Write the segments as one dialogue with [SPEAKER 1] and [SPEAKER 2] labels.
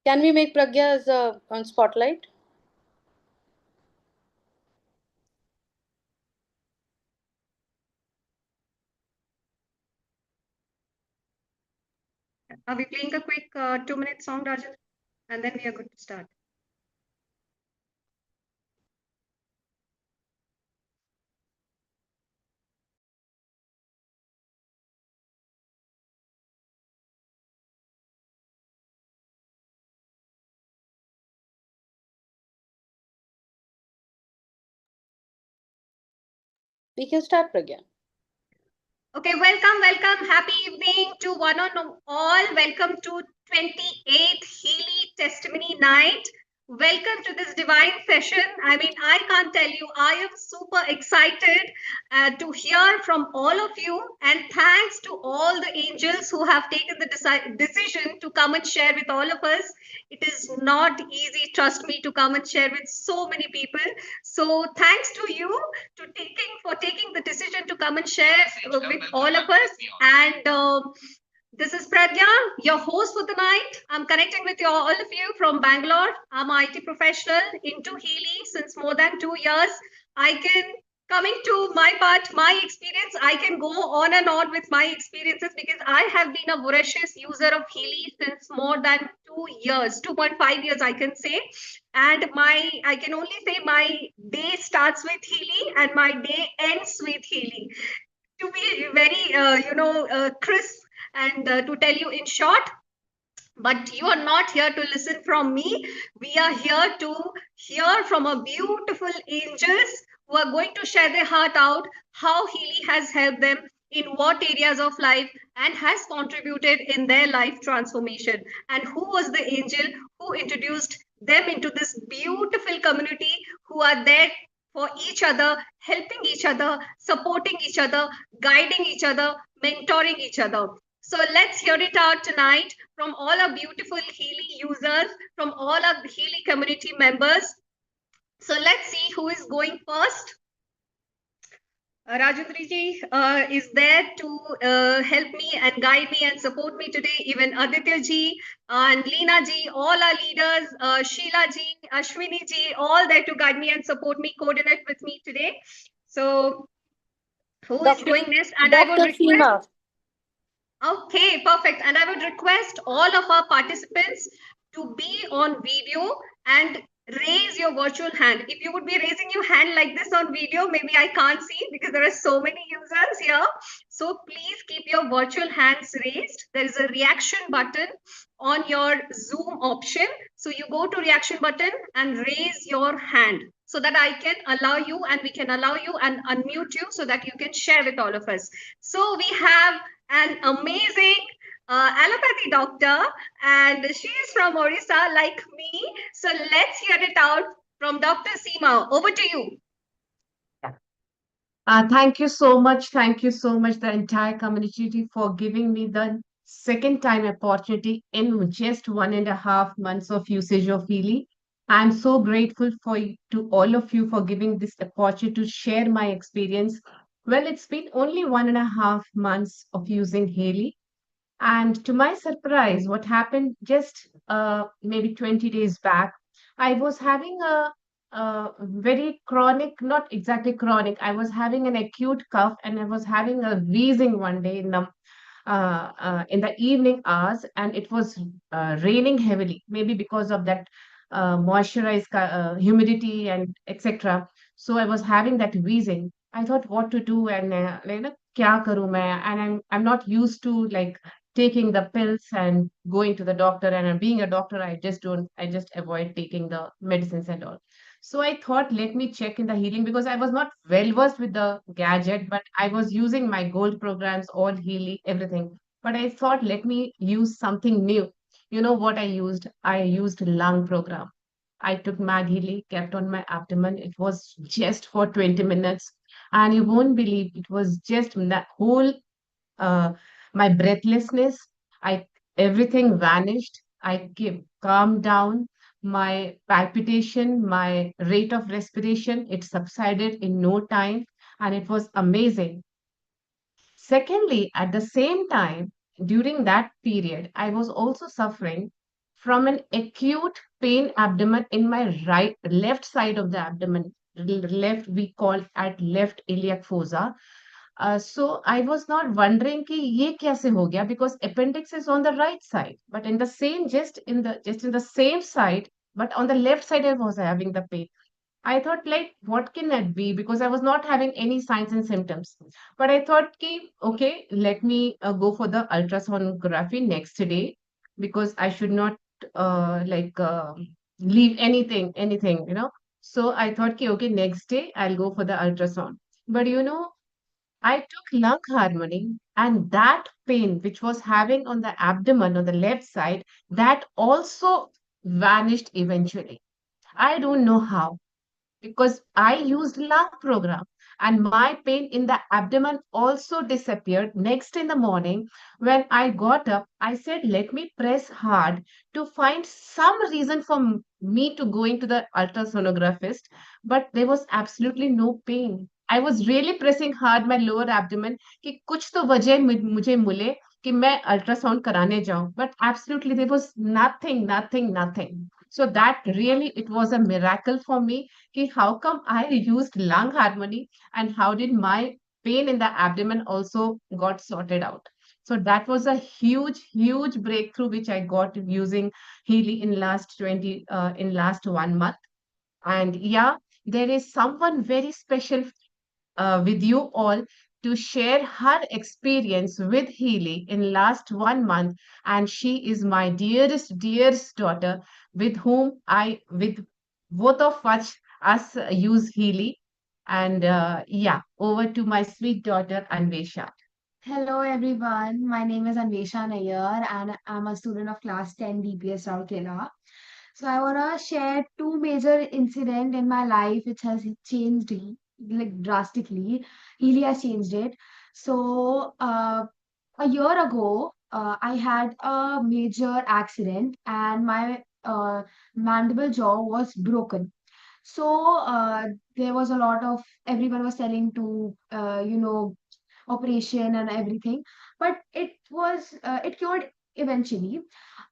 [SPEAKER 1] Can we make Pragya as on spotlight?
[SPEAKER 2] Are we playing a quick 2-minute song, Rajan? And then we are good to start.
[SPEAKER 1] We can start, Pragya.
[SPEAKER 2] Okay, welcome. Happy evening to one and all. Welcome to 28th Healy Testimony Night. Welcome to this divine session. I mean, I can't tell you, I am super excited to hear from all of you. And thanks to all the angels who have taken the decision to come and share with all of us. It is not easy, trust me, to come and share with so many people. So thanks to you for taking the decision to come and share with all of us. And this is Pragya, your host for the night. I'm connecting with you, all of you from Bangalore. I'm an IT professional into Healy since more than 2 years. I can coming to my part, my experience, I can go on and on with my experiences because I have been a voracious user of Healy since more than 2 years, 2.5 years, I can say. And I can only say my day starts with Healy and my day ends with Healy. To be very, crisp and to tell you in short, but you are not here to listen from me. We are here to hear from a beautiful angels who are going to share their heart out, how Healy has helped them in what areas of life and has contributed in their life transformation. And who was the angel who introduced them into this beautiful community who are there for each other, helping each other, supporting each other, guiding each other, mentoring each other. So let's hear it out tonight from all our beautiful Healy users, from all our Healy community members. So let's see who is going first. Rajendra ji is there to help me and guide me and support me today. Even Aditya ji and Leena ji, all our leaders, Sheila ji, Ashwini ji, all there to guide me and support me, coordinate with me today. So who is going next? And I would
[SPEAKER 1] Dr.
[SPEAKER 2] request.
[SPEAKER 1] Seema.
[SPEAKER 2] Okay, perfect. And I would request all of our participants to be on video and raise your virtual hand. If you would be raising your hand like this on video, maybe I can't see because there are so many users here. So please keep your virtual hands raised. There is a reaction button on your Zoom option. So you go to reaction button and raise your hand so that I can allow you and we can allow you and unmute you so that you can share with all of us. So we have an amazing allopathy doctor, and she is from Orissa, like me. So let's hear it out from Dr. Seema. Over to you.
[SPEAKER 3] Thank you so much. Thank you so much, the entire community, for giving me the second time opportunity in just 1.5 months of usage of Healy. I'm so grateful to all of you for giving this opportunity to share my experience. Well, it's been only 1.5 months of using Healy. And to my surprise, what happened just maybe 20 days back, I was having a very chronic, not exactly chronic, I was having an acute cough and I was having a wheezing one day in the evening hours, and it was raining heavily, maybe because of that moisturized humidity and etc. So I was having that wheezing. I thought what to do and kya karu main, and I'm not used to like taking the pills and going to the doctor, and being a doctor I just avoid taking the medicines and all. So I thought let me check in the healing because I was not well versed with the gadget, but I was using my gold programs, all healing, everything. But I thought let me use something new. You know what I used lung program. I took mag healing, kept on my abdomen. It was just for 20 minutes, and you won't believe it was just that whole uh, my breathlessness, I everything vanished. I calmed down. My palpitation, my rate of respiration, it subsided in no time, and it was amazing. Secondly, at the same time, during that period, I was also suffering from an acute pain abdomen in my left side of the abdomen, left, we call at left iliac fossa. So I was not wondering कि ये कैसे हो गया, because appendix is on the right side, but in the same, just in the same side, but on the left side I was having the pain. I thought, like, what can that be? Because I was not having any signs and symptoms. But I thought, ki, okay, let me go for the ultrasonography next day, because I should not like leave anything. So I thought, ki, okay, next day I'll go for the ultrasound. But I took lung harmony, and that pain which was having on the abdomen on the left side, that also vanished eventually. I don't know how, because I used lung program, and my pain in the abdomen also disappeared. Next in the morning, when I got up, I said, let me press hard to find some reason for me to going to the ultrasonographist, but there was absolutely no pain. I was really pressing hard my lower abdomen कि कुछ तो वजह मुझे मिले कि मैं ultrasound कराने जाऊं, but absolutely there was nothing. So that really, it was a miracle for me कि how come I used lung harmony, and how did my pain in the abdomen also got sorted out. So that was a huge breakthrough which I got using Healy in last 1 month. And yeah, there is someone very special with you all to share her experience with Healy in last 1 month, and she is my dearest daughter, with both of us use Healy. And yeah, over to my sweet daughter Anvesha.
[SPEAKER 4] Hello everyone, my name is Anvesha Nayyar and I'm a student of class 10 DPS Rourkela. So I want to share two major incident in my life which has changed like drastically. Really has changed it. So a year ago, I had a major accident and my mandible jaw was broken. So there was a lot of everyone was telling to operation and everything, but it cured eventually.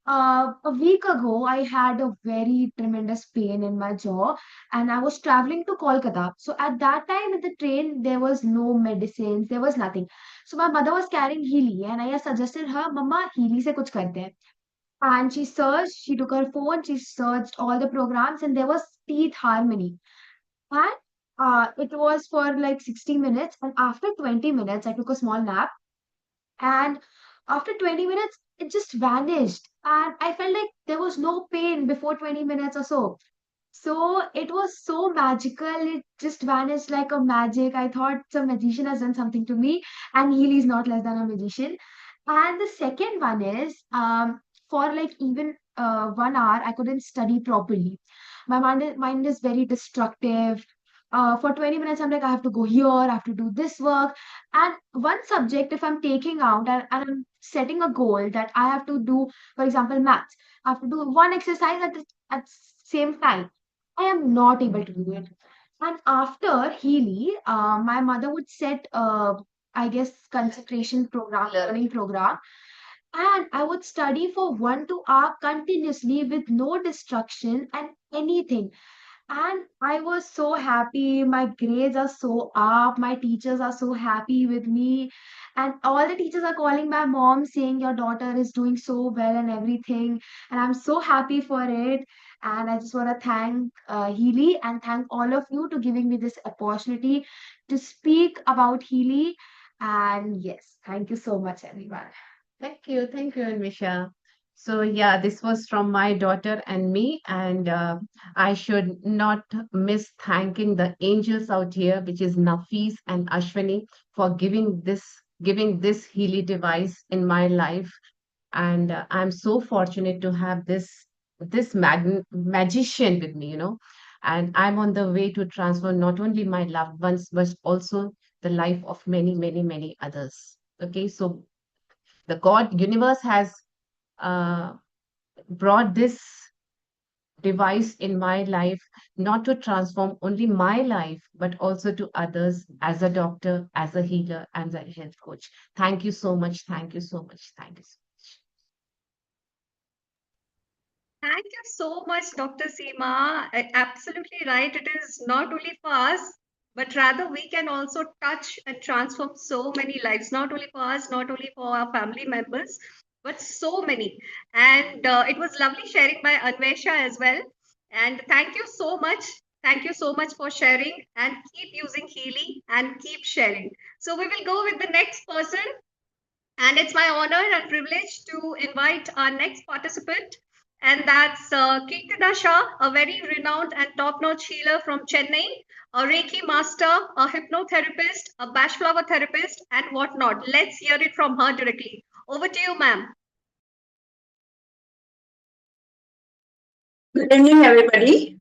[SPEAKER 4] A week ago, I had a very tremendous pain in my jaw, and I was traveling to Kolkata. So at that time in the train, there was no medicines, there was nothing. So my mother was carrying Healy, and I suggested her, "Mama, Healy se kuch karte hain." And she searched, she took her phone, she searched all the programs, and there was Teeth Harmony. And it was for like 60 minutes. And after 20 minutes, I took a small nap. And after 20 minutes, it just vanished. And I felt like there was no pain before 20 minutes or so. So it was so magical. It just vanished like a magic. I thought some magician has done something to me, and Healy is not less than a magician. And the second one is for like even 1 hour, I couldn't study properly. My mind is very destructive. For 20 minutes, I'm like, I have to go here, I have to do this work. And one subject, if I'm taking out and I'm setting a goal that I have to do, for example, maths, I have to do one exercise at same time. I am not able to do it. And after Healy, my mother would set, I guess, concentration program, learning program, and I would study for 1 2 hour continuously with no distraction and anything. And I was so happy. My grades are so up. My teachers are so happy with me. And all the teachers are calling my mom saying, your daughter is doing so well and everything. And I'm so happy for it. And I just want to thank Healy and thank all of you to giving me this opportunity to speak about Healy. And yes, thank you so much, everyone.
[SPEAKER 3] Thank you, Anvisha. So yeah, this was from my daughter and me, and I should not miss thanking the angels out here, which is Nafis and Ashwini, for giving this Healy device in my life. And I'm so fortunate to have this magician with me. And I'm on the way to transform not only my loved ones, but also the life of many others. Okay, so the God universe has uh, brought this device in my life, not to transform only my life, but also to others, as a doctor, as a healer, and as a health coach. Thank you so much. Thank you so much. Thank you so much.
[SPEAKER 2] Thank you so much, Dr. Seema. Absolutely right. It is not only for us, but rather we can also touch and transform so many lives, not only for us, not only for our family members, but so many. And it was lovely sharing by Anvesha as well. And thank you so much. Thank you so much for sharing and keep using Healy and keep sharing. So we will go with the next person. And it's my honor and privilege to invite our next participant, and that's Kadasha, a very renowned and top-notch healer from Chennai, a Reiki master, a hypnotherapist, a bash flower therapist, and whatnot. Let's hear it from her directly. Over to you, ma'am.
[SPEAKER 5] Good evening, everybody.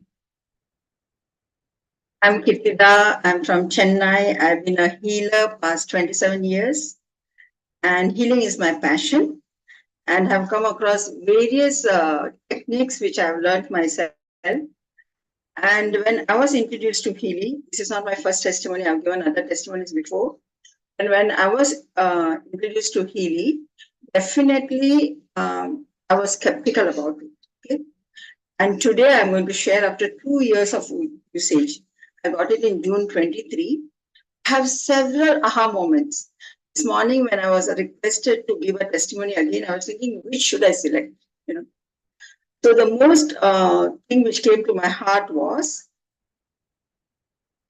[SPEAKER 5] I'm Kirtida. I'm from Chennai. I've been a healer past 27 years, and healing is my passion. And have come across various techniques which I've learned myself. And when I was introduced to healing, this is not my first testimony. I've given other testimonies before. And when I was introduced to healing, definitely I was skeptical about it. Okay? And today I'm going to share after 2 years of usage. I got it in June 23. I have several aha moments. This morning when I was requested to give a testimony again, I was thinking, which should I select? So the most thing which came to my heart was,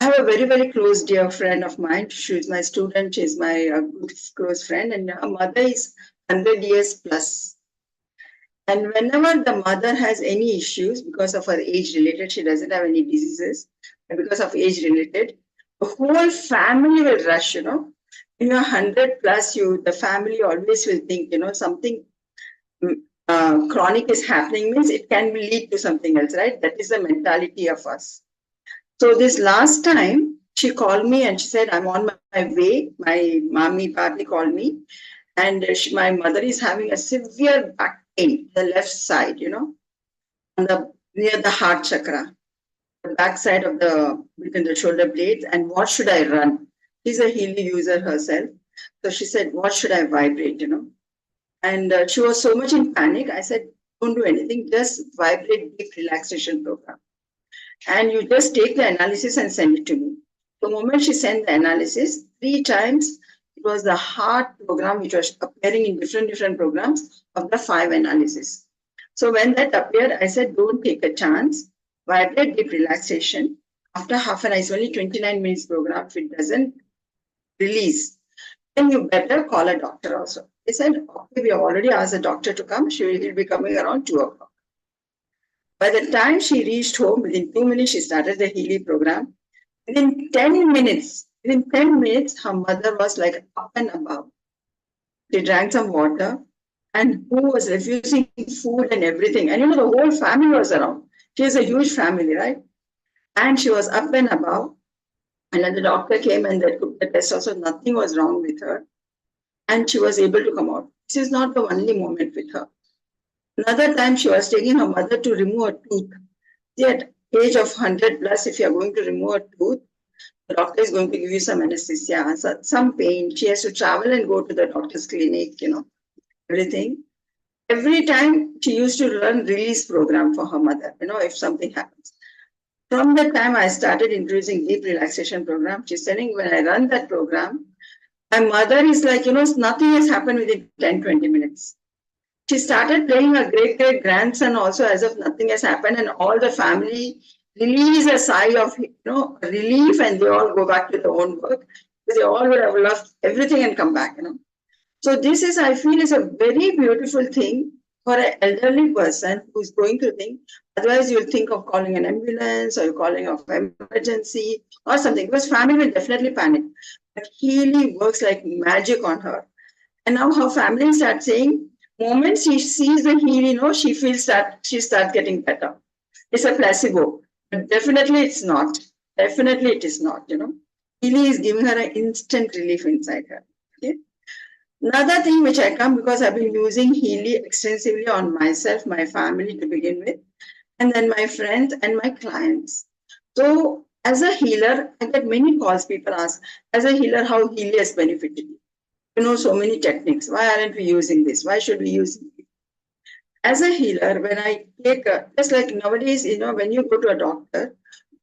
[SPEAKER 5] I have a very, very close dear friend of mine. She's my student. She's my good close friend. And her mother is 100 years plus. And whenever the mother has any issues because of her age related, she doesn't have any diseases, but because of age related, the whole family will rush, When you're 100 plus, the family always will think, something chronic is happening means it can lead to something else, right? That is the mentality of us. So this last time, she called me and she said, I'm on my way. My mommy partly called me. And my mother is having a severe back pain, the left side, near the heart chakra, the back side of between the shoulder blades. And what should I run? She's a Healy user herself. So she said, what should I vibrate, And she was so much in panic. I said, don't do anything, just vibrate deep relaxation program. And you just take the analysis and send it to me. The moment she sent the analysis, 3 times, it was the heart program which was appearing in different programs of the 5 analysis. So when that appeared, I said, don't take a chance, vibrate deep relaxation. After half an hour, it's only 29 minutes program. If it doesn't release, then you better call a doctor also. They said, okay, we have already asked the doctor to come. She will be coming around 2 o'clock. By the time she reached home, within 2 minutes, she started the Healy program. Within 10 minutes, her mother was like up and above. She drank some water and who was refusing food and everything. And the whole family was around. She has a huge family, right? And she was up and above. And then the doctor came and they took the test also. Nothing was wrong with her. And she was able to come out. This is not the only moment with her. Another time she was taking her mother to remove a tooth. See, at age of 100 plus, if you are going to remove a tooth, the doctor is going to give you some anesthesia, some pain. She has to travel and go to the doctor's clinic, everything. Every time she used to run release program for her mother, if something happens. From the time I started introducing deep relaxation program, she's saying when I run that program, my mother is like, nothing has happened within 10, 20 minutes. She started playing her great grandson also as if nothing has happened, and all the family release a sigh of relief, and they all go back to their own work because they all would have left everything and come back. So this is, I feel, is a very beautiful thing for an elderly person who is going through things. Otherwise, you'll think of calling an ambulance or you're calling of emergency or something, because family will definitely panic. But Healy works like magic on her, and now her family starts saying, moment she sees the Healy, she starts getting better. It's a placebo, but definitely it's not. Definitely it is not. Healy is giving her an instant relief inside her. Okay. Another thing which I come because I've been using Healy extensively on myself, my family to begin with, and then my friends and my clients. So as a healer, I get many calls. People ask, as a healer, how Healy has benefited you. So many techniques. Why aren't we using this? Why should we use it? As a healer, when I take, just like nowadays, when you go to a doctor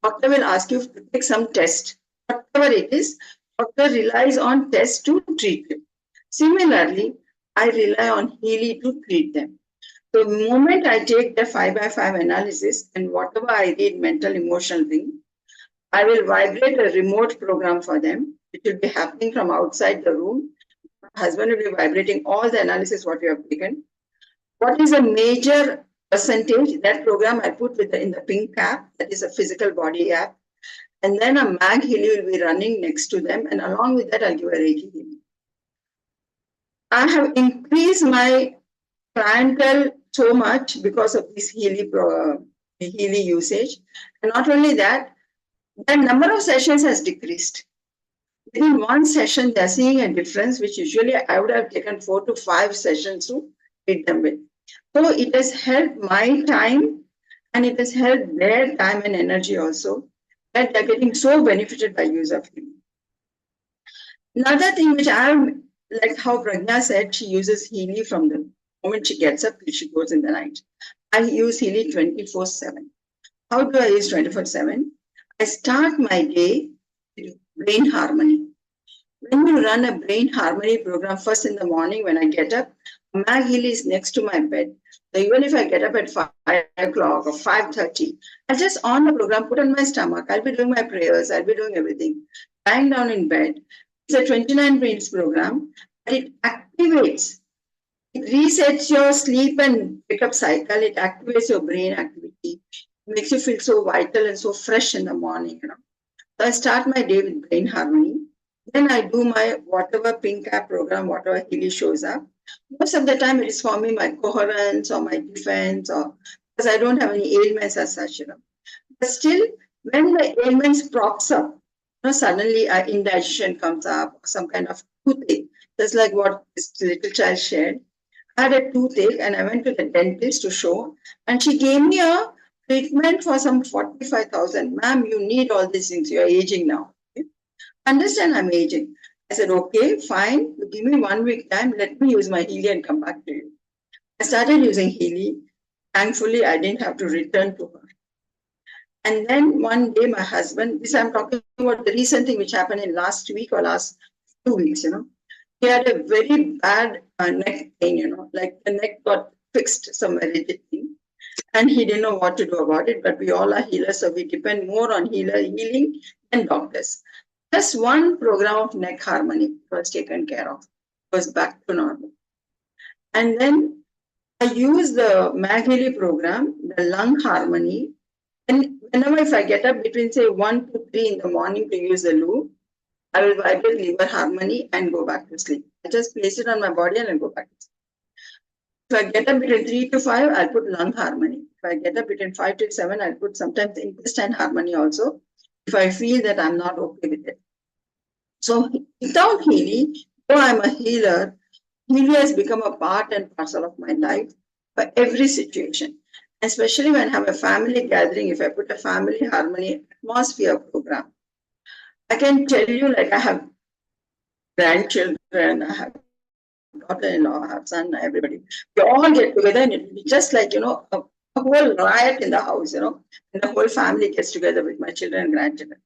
[SPEAKER 5] will ask you to take some test, whatever it is, doctor relies on tests to treat you. Similarly, I rely on Healy to treat them. The moment I take the 5x5 analysis and whatever I read mental emotional thing, I will vibrate a remote program for them. It will be happening from outside the room. My husband will be vibrating all the analysis what you have taken. What is a major percentage? That program I put in the pink app, that is a physical body app. And then a mag Healy will be running next to them. And along with that, I'll give a Reiki healing. I have increased my clientele so much because of this Healy usage. And not only that, the number of sessions has decreased. Within one session, they're seeing a difference, which usually I would have taken 4 to 5 sessions to treat them with. So it has helped my time and it has helped their time and energy also, that they're getting so benefited by use of Healy. Another thing which I'm, like how Pragya said, she uses Healy from the moment she gets up till she goes in the night. I use Healy 24/7. How do I use 24/7? I start my day with brain harmony. When you run a brain harmony program first in the morning when I get up, Mag Healy is next to my bed. So even if I get up at 5 o'clock or 5:30, I'll just on the program, put on my stomach. I'll be doing my prayers. I'll be doing everything. Lying down in bed. It's a 29 brains program, but it activates. It resets your sleep and wake up cycle. It activates your brain activity. It makes you feel so vital and so fresh in the morning. So I start my day with brain harmony. Then I do my whatever pink app program, whatever Healy shows up. Most of the time it is for me my coherence or my defense, or because I don't have any ailments as such. But still, when the ailments props up, suddenly indigestion comes up, some kind of toothache. Just like what this little child shared. I had a toothache and I went to the dentist to show, and she gave me a treatment for some 45,000. Ma'am, you need all these things. You're aging now. Okay? Understand I'm aging. I said, okay, fine. You give me 1 week time. Let me use my Healy and come back to you. I started using Healy. Thankfully, I didn't have to return to her. And then one day, my husband, this I'm talking about the recent thing which happened in last week or last 2 weeks, he had a very bad neck pain, like the neck got fixed somewhere rigid thing. And he didn't know what to do about it, but we all are healers, so we depend more on healing than doctors. Just one program of neck harmony was taken care of, was back to normal. And then I use the Healy program, the lung harmony. And whenever if I get up between say 1 to 3 in the morning to use the loop, I will vibrate liver harmony and go back to sleep. I just place it on my body and I'll go back to sleep. If I get up between 3 to 5, I'll put lung harmony. If I get up between 5 to 7, I'll put sometimes intestine harmony also, if I feel that I'm not okay with it. So without Healy, though I'm a healer, Healy has become a part and parcel of my life for every situation. Especially when I have a family gathering, if I put a family harmony atmosphere program, I can tell you, like I have grandchildren, I have daughter-in-law, I have son, everybody. We all get together and it will be just like, a whole riot in the house, and the whole family gets together with my children and grandchildren.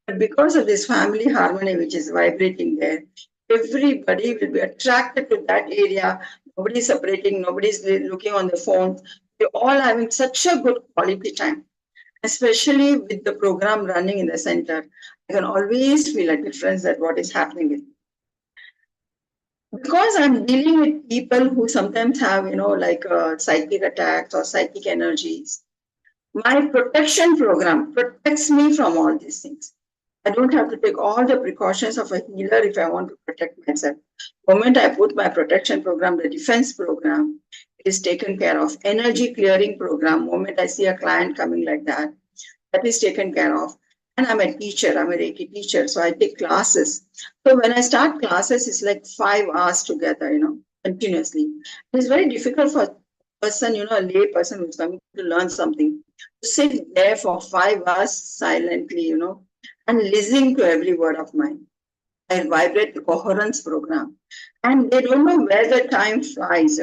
[SPEAKER 5] But because of this family harmony which is vibrating there, everybody will be attracted to that area. Nobody's separating, nobody's looking on the phone. We're all having such a good quality time, especially with the program running in the center. I can always feel a difference that what is happening with me. Because I'm dealing with people who sometimes have, like psychic attacks or psychic energies. My protection program protects me from all these things. I don't have to take all the precautions of a healer if I want to protect myself. The moment I put my protection program, the defense program, it is taken care of. Energy clearing program, the moment I see a client coming like that is taken care of. And I'm a teacher, I'm a Reiki teacher, so I take classes. So when I start classes, it's like 5 hours together, continuously. It's very difficult for a person, a lay person who's coming to learn something, to sit there for 5 hours silently, and listening to every word of mine. I vibrate the coherence program. And they don't know where the time flies,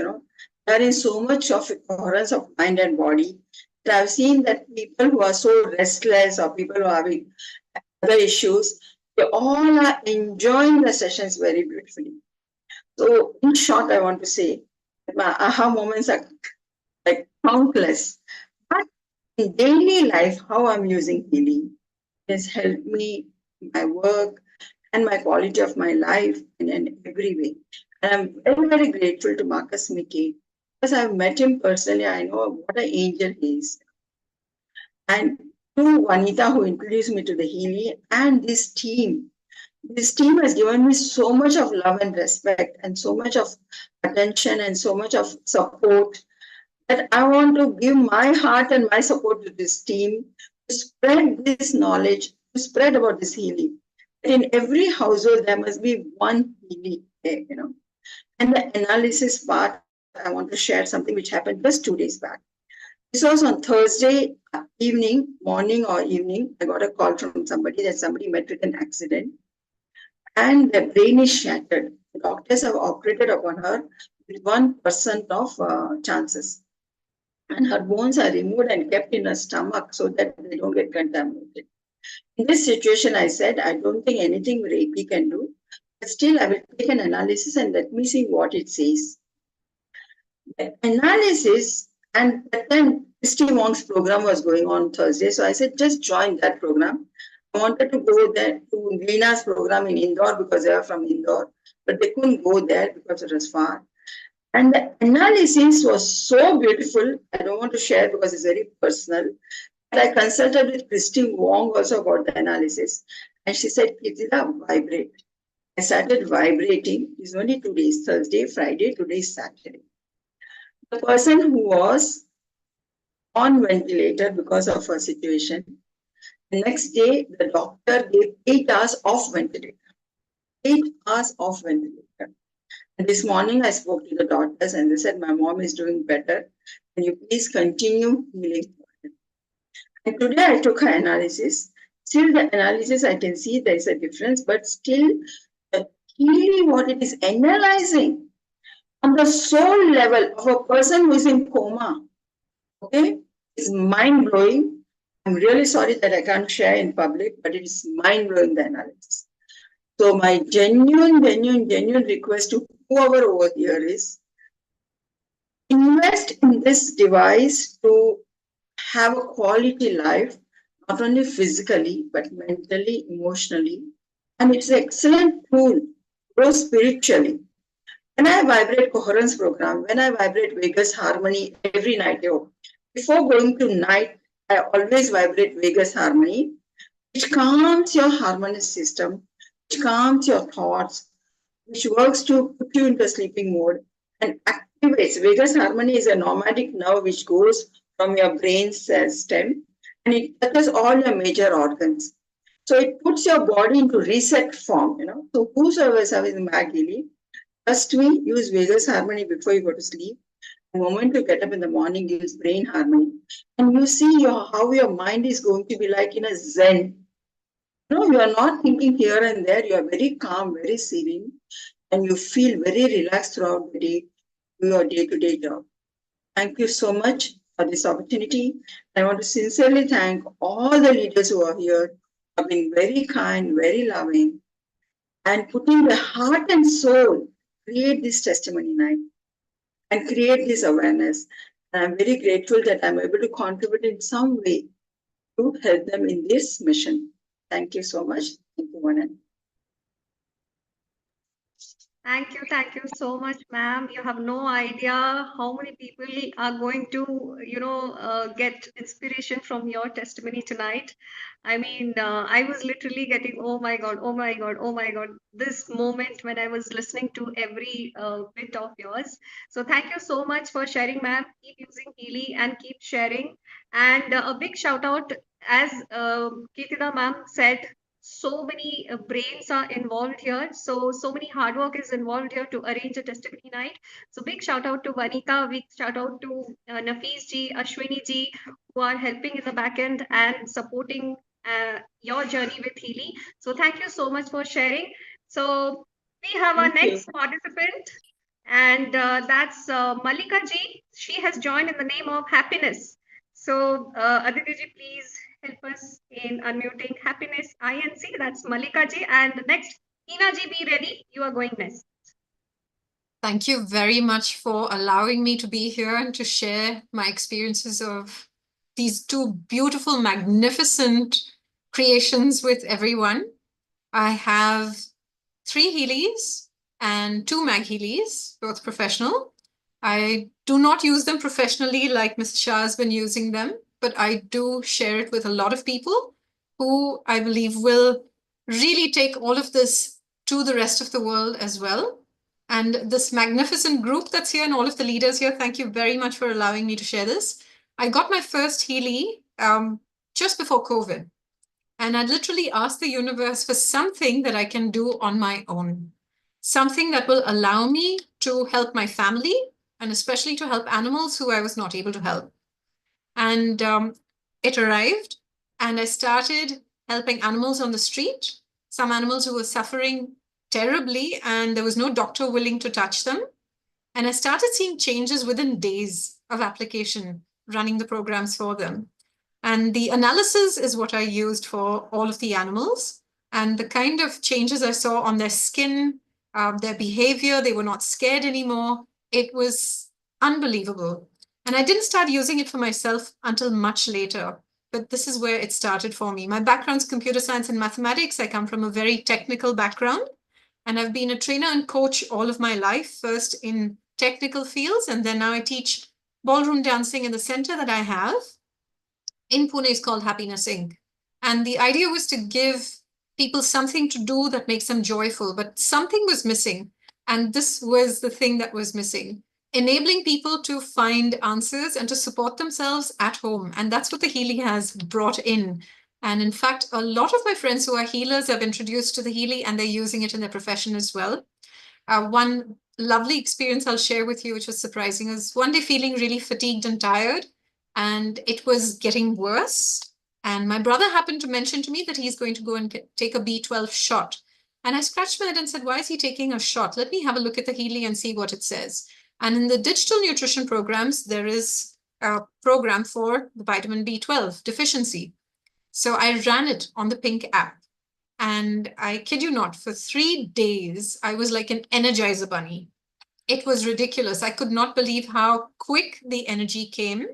[SPEAKER 5] there is so much of ignorance of mind and body. And I've seen that people who are so restless or people who are having other issues, they all are enjoying the sessions very beautifully. So, in short, I want to say that my aha moments are like countless. But in daily life, how I'm using healing has helped me, my work, and my quality of my life in every way. And I'm very, very grateful to Marcus Mickey because I've met him personally. I know what an angel he is. And to Vanita, who introduced me to the Healy, and this team. This team has given me so much of love and respect, and so much of attention, and so much of support that I want to give my heart and my support to this team to spread this knowledge, to spread about this healing. In every household, there must be one healing there, And the analysis part, I want to share something which happened just 2 days back. This was on Thursday evening, morning or evening. I got a call from somebody that somebody met with an accident and the brain is shattered. The doctors have operated upon her with 1% of chances. And her bones are removed and kept in her stomach so that they don't get contaminated. In this situation, I said, I don't think anything Reiki can do, but still I will take an analysis and let me see what it says. The analysis, and at that time, Christy Wong's program was going on Thursday, so I said, just join that program. I wanted to go there to Hina's program in Indore because they are from Indore, but they couldn't go there because it was far. And the analysis was so beautiful. I don't want to share because it's very personal. But I consulted with Christy Wong also about the analysis. And she said, Kitila, vibrate. I started vibrating. It's only 2 days, Thursday, Friday, today is Saturday. The person who was on ventilator because of her situation, the next day, the doctor gave 8 hours off ventilator. 8 hours off ventilator. And this morning, I spoke to the doctors and they said, my mom is doing better. Can you please continue healing? And today, I took her analysis. Still, the analysis, I can see there is a difference, but still, healing what it is analyzing on the soul level of a person who is in coma, okay, is mind blowing. I'm really sorry that I can't share in public, but it is mind blowing, the analysis. So my genuine request to whoever over here is invest in this device to have a quality life, not only physically, but mentally, emotionally. And it's an excellent tool, grow spiritually. When I vibrate coherence program, when I vibrate Vegas harmony every night, before going to night, I always vibrate Vegas harmony, which calms your harmonious system, which calms your thoughts, which works to put you into sleeping mode and activates. Vagus harmony is a nomadic nerve which goes from your brain's stem and it touches all your major organs. So it puts your body into reset form, So whosoever is having Healy, trust me, use Vagus harmony before you go to sleep. The moment you get up in the morning, use brain harmony. And you see how your mind is going to be like in a zen. You are not thinking here and there. You are very calm, very serene, and you feel very relaxed throughout the day, your day-to-day job. Thank you so much for this opportunity. I want to sincerely thank all the leaders who are here, who have been very kind, very loving, and putting their heart and soul create this testimony night and create this awareness. And I'm very grateful that I'm able to contribute in some way to help them in this mission. Thank you so much. Thank you, one and all.
[SPEAKER 2] Thank you so much, ma'am. You have no idea how many people are going to, get inspiration from your testimony tonight. I mean, I was literally getting, oh my God, oh my God, oh my God, this moment when I was listening to every bit of yours. So thank you so much for sharing, ma'am. Keep using Healy and keep sharing. And a big shout out, as Keetida ma'am said, so many brains are involved here, so many hard work is involved here to arrange a testimony night. So big shout out to Vanita, big shout out to Nafees ji, Ashwini ji, who are helping in the back end and supporting your journey with Healy. So thank you so much for sharing. So we have our next participant. And that's Malika ji. She has joined in the name of happiness. So, Aditi ji, please help us in unmuting happiness INC. That's Malika ji. And next, Hina ji, be ready. You are going next.
[SPEAKER 6] Thank you very much for allowing me to be here and to share my experiences of these two beautiful, magnificent creations with everyone. I have 3 Healys and 2 Mag Healys, both professional. I do not use them professionally like Mr. Shah has been using them, but I do share it with a lot of people who I believe will really take all of this to the rest of the world as well. And this magnificent group that's here and all of the leaders here, thank you very much for allowing me to share this. I got my first Healy just before COVID. And I literally asked the universe for something that I can do on my own, something that will allow me to help my family and especially to help animals who I was not able to help. And it arrived, and I started helping animals on the street, some animals who were suffering terribly, and there was no doctor willing to touch them. And I started seeing changes within days of application, running the programs for them. And the analysis is what I used for all of the animals. And the kind of changes I saw on their skin, their behavior, they were not scared anymore. It was unbelievable. And I didn't start using it for myself until much later. But this is where it started for me. My background's computer science and mathematics. I come from a very technical background. And I've been a trainer and coach all of my life, first in technical fields, and then now I teach ballroom dancing in the center that I have in Pune is called Happiness Inc. And the idea was to give people something to do that makes them joyful, but something was missing. And this was the thing that was missing, enabling people to find answers and to support themselves at home. And that's what the Healy has brought in. And in fact, a lot of my friends who are healers have introduced to the Healy and they're using it in their profession as well. One lovely experience I'll share with you, which was surprising, is one day feeling really fatigued and tired, and it was getting worse. And my brother happened to mention to me that he's going to go and take a B12 shot. And I scratched my head and said, why is he taking a shot? Let me have a look at the Healy and see what it says. And in the digital nutrition programs, there is a program for the vitamin B12 deficiency. So I ran it on the Pink app. And I kid you not, for 3 days, I was like an Energizer bunny. It was ridiculous. I could not believe how quick the energy came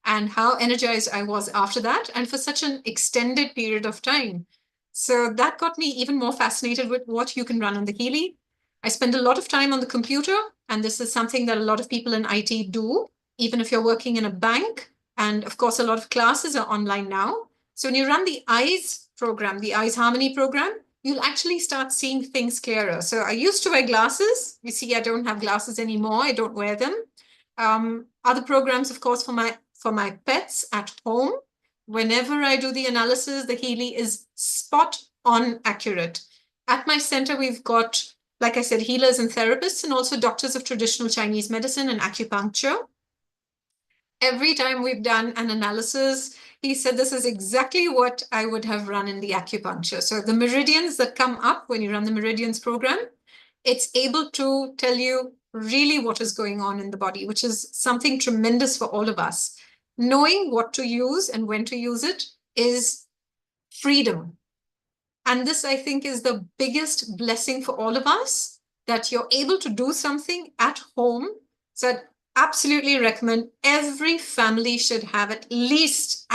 [SPEAKER 6] and how energized I was after that, and for such an extended period of time. So that got me even more fascinated with what you can run on the Healy. I spend a lot of time on the computer, and this is something that a lot of people in IT do, even if you're working in a bank. And of course, a lot of classes are online now. So when you run the EYES program, the EYES Harmony program, you'll actually start seeing things clearer. So I used to wear glasses. You see, I don't have glasses anymore. I don't wear them. Other programs, of course, for my pets at home. Whenever I do the analysis, the Healy is spot on accurate. At my center, we've got, like I said, healers and therapists, and also doctors of traditional Chinese medicine and acupuncture. Every time we've done an analysis, he said, this is exactly what I would have run in the acupuncture. So the meridians that come up when you run the meridians program, it's able to tell you really what is going on in the body, which is something tremendous for all of us. Knowing what to use and when to use it is freedom. And this, I think, is the biggest blessing for all of us, that you're able to do something at home. So I'd absolutely recommend every family should have at least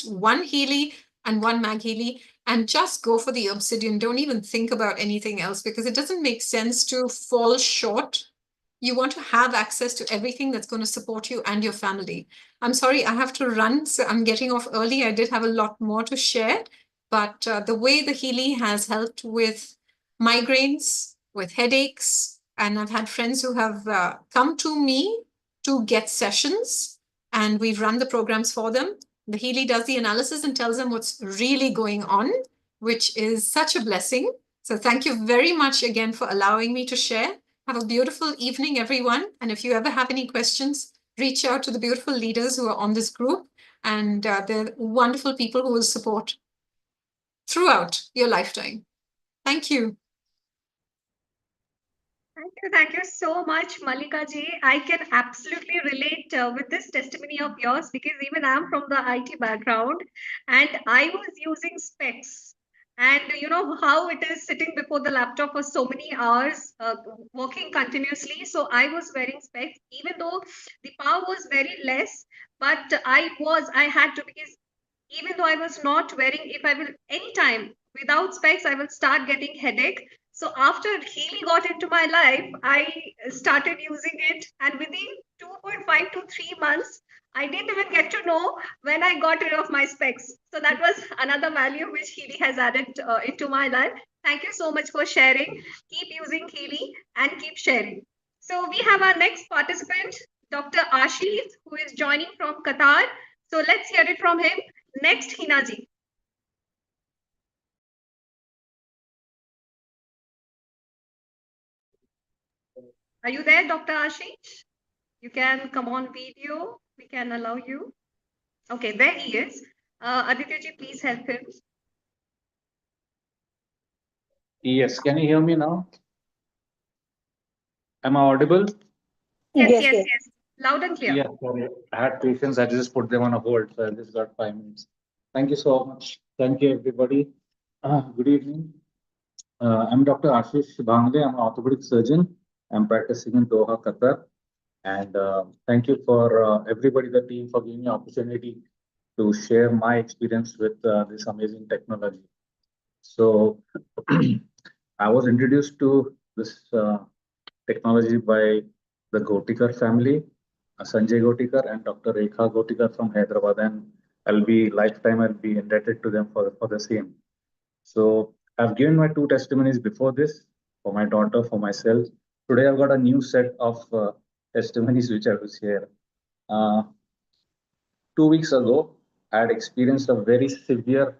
[SPEAKER 6] one Healy and one Mag Healy, and just go for the obsidian. Don't even think about anything else, because it doesn't make sense to fall short. You want to have access to everything that's going to support you and your family. I'm sorry, I have to run, so I'm getting off early. I did have a lot more to share, but the way the Healy has helped with migraines, with headaches, and I've had friends who have come to me to get sessions, and we've run the programs for them. The Healy does the analysis and tells them what's really going on, which is such a blessing. So thank you very much again for allowing me to share. Have a beautiful evening, everyone. And if you ever have any questions, reach out to the beautiful leaders who are on this group, and they're wonderful people who will support throughout your lifetime. Thank you.
[SPEAKER 2] Thank you so much, Malika ji. I can absolutely relate with this testimony of yours because even I'm from the IT background and I was using specs. And you know how it is sitting before the laptop for so many hours, working continuously. So I was wearing specs, even though the power was very less, but I had to because even though I was not wearing, if I will anytime without specs, I will start getting headache. So after Healy got into my life, I started using it, and within 2.5 to 3 months, I didn't even get to know when I got rid of my specs. So that was another value which Healy has added into my life. Thank you so much for sharing. Keep using Healy and keep sharing. So we have our next participant, Dr. Ashish, who is joining from Qatar. So let's hear it from him. Next, Hina ji. Are you there, Dr. Ashish? You can come on video. We can allow you. Okay, there he is. Aditya ji, please help him.
[SPEAKER 7] Yes, can you hear me now? Am I audible?
[SPEAKER 2] Yes,
[SPEAKER 1] Yes,
[SPEAKER 2] yes,
[SPEAKER 1] yes.
[SPEAKER 2] yes. Loud and clear.
[SPEAKER 7] Yes, sorry. I had patients. I just put them on a hold, so I just got 5 minutes. Thank you so much. Thank you, everybody. Good evening. I'm Dr. Ashish Bhangle. I'm an orthopedic surgeon. I'm practicing in Doha, Qatar. And thank you for everybody, the team, for giving me opportunity to share my experience with this amazing technology. So I was introduced to this technology by the Gotikar family, Sanjay Gotikar and Dr. Rekha Gotikar from Hyderabad, and I'll be indebted to them for the same. So I've given my two testimonies before this for my daughter, for myself. Today I've got a new set of testimonies which I will share. Uh, 2 weeks ago, I had experienced a very severe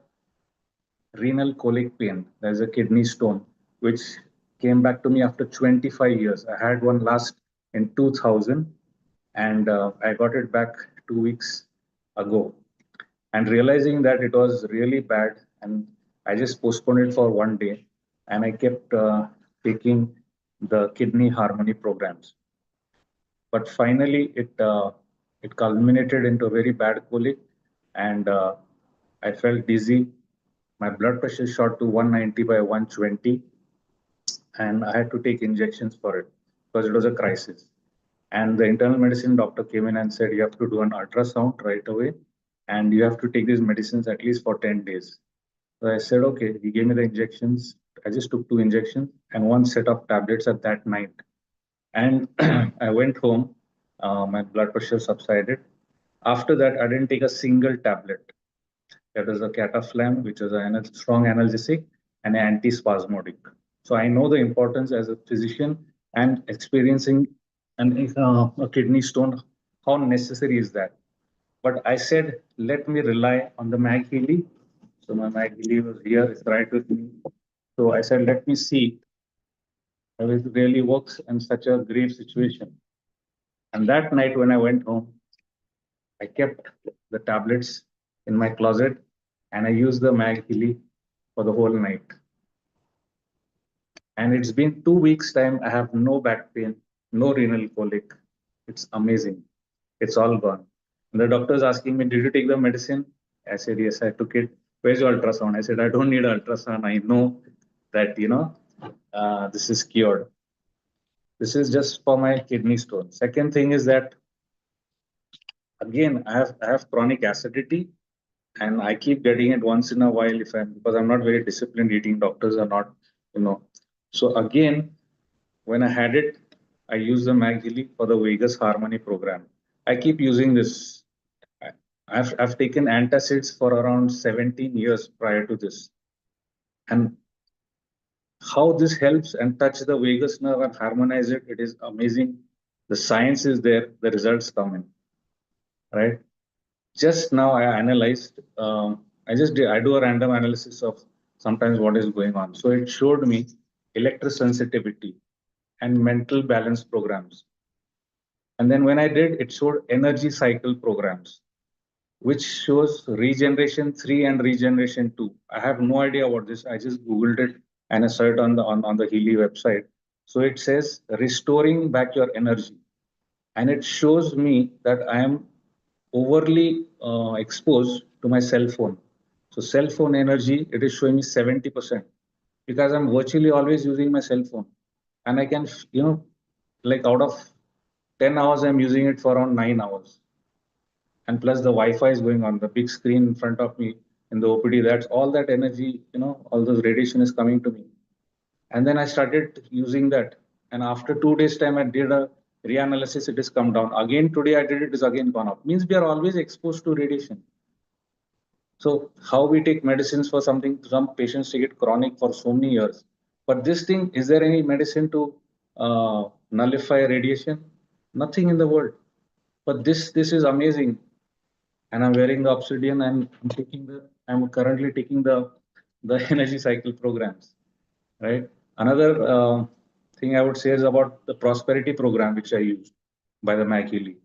[SPEAKER 7] renal colic pain. There's a kidney stone, which came back to me after 25 years. I had one last in 2000, and I got it back 2 weeks ago. And realizing that it was really bad, and I just postponed it for one day, and I kept taking the kidney harmony programs. But finally, it culminated into a very bad colic, and I felt dizzy. My blood pressure shot to 190 by 120, and I had to take injections for it because it was a crisis. And the internal medicine doctor came in and said, you have to do an ultrasound right away, and you have to take these medicines at least for 10 days. So I said, okay. He gave me the injections. I just took 2 injections and one set of tablets at that night. And I went home. My blood pressure subsided. After that, I didn't take a single tablet. That is a cataflam, which is a strong analgesic and antispasmodic. So I know the importance as a physician and experiencing a kidney stone, how necessary is that. But I said, let me rely on the Mag Healy. So my Mag Healy was here, it's right with me. So I said, let me see how it really works in such a grave situation. And that night when I went home, I kept the tablets in my closet and I used the Mag Healy for the whole night. And it's been 2 weeks' time. I have no back pain, no renal colic. It's amazing. It's all gone. And the doctor's asking me, did you take the medicine? I said, yes, I took it. Where's your ultrasound? I said, I don't need ultrasound. I know that, this is cured. This is just for my kidney stone. Second thing is that, again, I have chronic acidity and I keep getting it once in a while because I'm not very disciplined eating. Doctors are not, you know. So again, when I had it, I used the McGilly for the Vegas Harmony program. I keep using this. I've taken antacids for around 17 years prior to this. And how this helps and touch the vagus nerve and harmonize it, it is amazing. The science is there, the results come in, right? Just now I analyzed, I do a random analysis of sometimes what is going on. So it showed me electrosensitivity and mental balance programs. And then when I did, it showed energy cycle programs, which shows regeneration 3 and regeneration 2. I have no idea what this. I just Googled it and I saw it on the Healy website. So it says restoring back your energy. And it shows me that I am overly exposed to my cell phone. So cell phone energy, it is showing me 70% because I'm virtually always using my cell phone. And I can, like out of 10 hours, I'm using it for around 9 hours. And plus the Wi-Fi is going on, the big screen in front of me in the OPD, that's all that energy, all those radiation is coming to me. And then I started using that. And after 2 days time, I did a reanalysis, it has come down. Again, today I did it, is again gone up. Means we are always exposed to radiation. So how we take medicines for something, some patients take it chronic for so many years. But this thing, is there any medicine to nullify radiation? Nothing in the world. But this is amazing. And I'm wearing the obsidian and I'm currently taking the energy cycle programs, right? Another thing I would say is about the prosperity program, which I used by the Healy.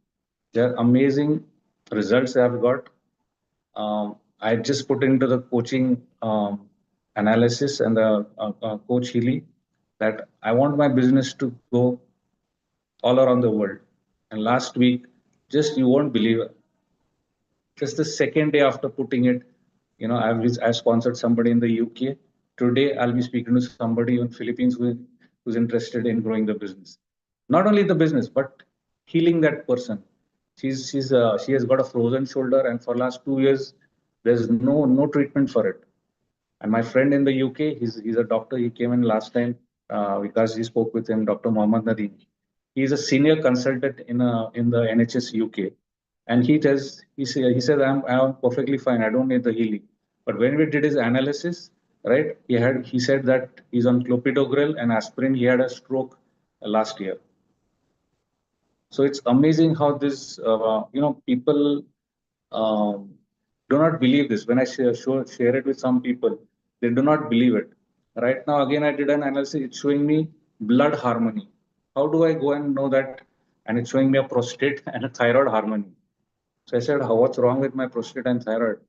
[SPEAKER 7] They're amazing results I've got. I just put into the coaching analysis and the coach Healy that I want my business to go all around the world. And last week, just you won't believe it, just the second day after putting it, I sponsored somebody in the UK. Today, I'll be speaking to somebody in Philippines who's interested in growing the business. Not only the business, but healing that person. She has got a frozen shoulder, and for last 2 years, there's no treatment for it. And my friend in the UK, he's a doctor. He came in last time because he spoke with him, Dr. Mohammed Nadeem. He's a senior consultant in the NHS UK, and he says I'm perfectly fine. I don't need the healing. But when we did his analysis, right, he said that he's on clopidogrel and aspirin. He had a stroke last year. So it's amazing how this people do not believe this. When I share it with some people, they do not believe it. Right now, again, I did an analysis. It's showing me blood harmony. How do I go and know that? And it's showing me a prostate and a thyroid harmony. So I said, what's wrong with my prostate and thyroid?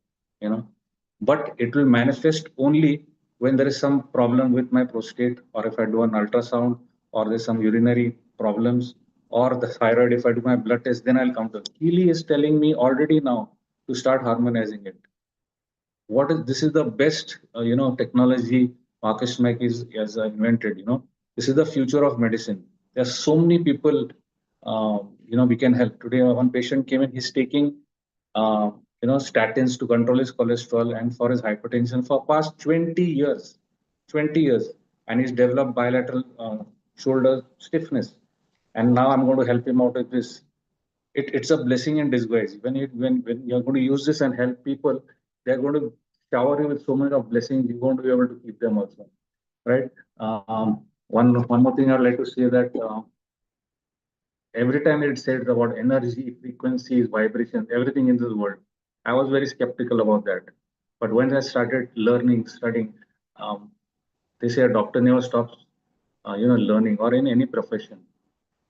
[SPEAKER 7] But it will manifest only when there is some problem with my prostate, or if I do an ultrasound, or there's some urinary problems, or the thyroid, if I do my blood test, then I'll come to it. Healy is telling me already now to start harmonizing it. This is the best, technology Marcus Mack has invented, This is the future of medicine. There are so many people, we can help. Today, one patient came in, he's taking, statins to control his cholesterol and for his hypertension for past 20 years, 20 years. And he's developed bilateral shoulder stiffness. And now I'm going to help him out with this. It's a blessing in disguise. When you're going to use this and help people, they're going to shower you with so many of blessings. You're going to be able to keep them also, right? One more thing I'd like to say that every time it says about energy, frequencies, vibrations, everything in this world, I was very skeptical about that. But when I started learning, studying, they say a doctor never stops, learning, or in any profession.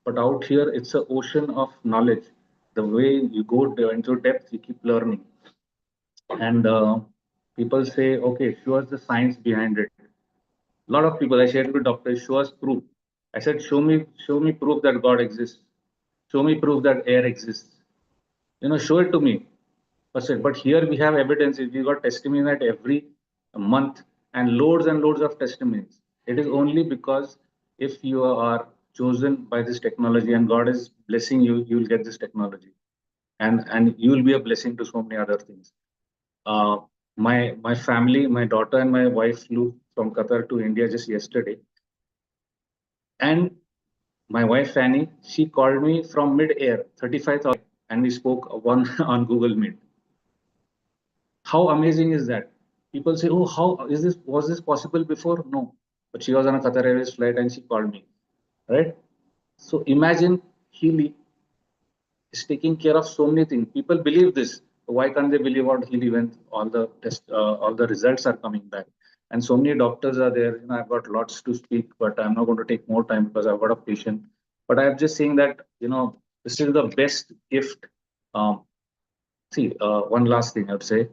[SPEAKER 7] But out here, it's an ocean of knowledge. The way you go into depth, you keep learning. And people say, okay, show us the science behind it. A lot of people, I shared with doctors, show us proof. I said, show me proof that God exists. Show me proof that air exists. Show it to me. But here we have evidences. We got testimony that every month and loads of testimonies. It is only because if you are chosen by this technology and God is blessing you, you will get this technology, and you will be a blessing to so many other things. My family, my daughter and my wife flew from Qatar to India just yesterday, and my wife Fanny, she called me from mid-air, 35,000, and we spoke on Google Meet. How amazing is that? People say, "Oh, was this possible before?" No, but she was on a Qatar Airways flight and she called me, right? So imagine Healy is taking care of so many things. People believe this. Why can't they believe what Healy when all the results are coming back? And so many doctors are there. I've got lots to speak, but I'm not going to take more time because I've got a patient. But I'm just saying that this is the best gift. One last thing I'd say.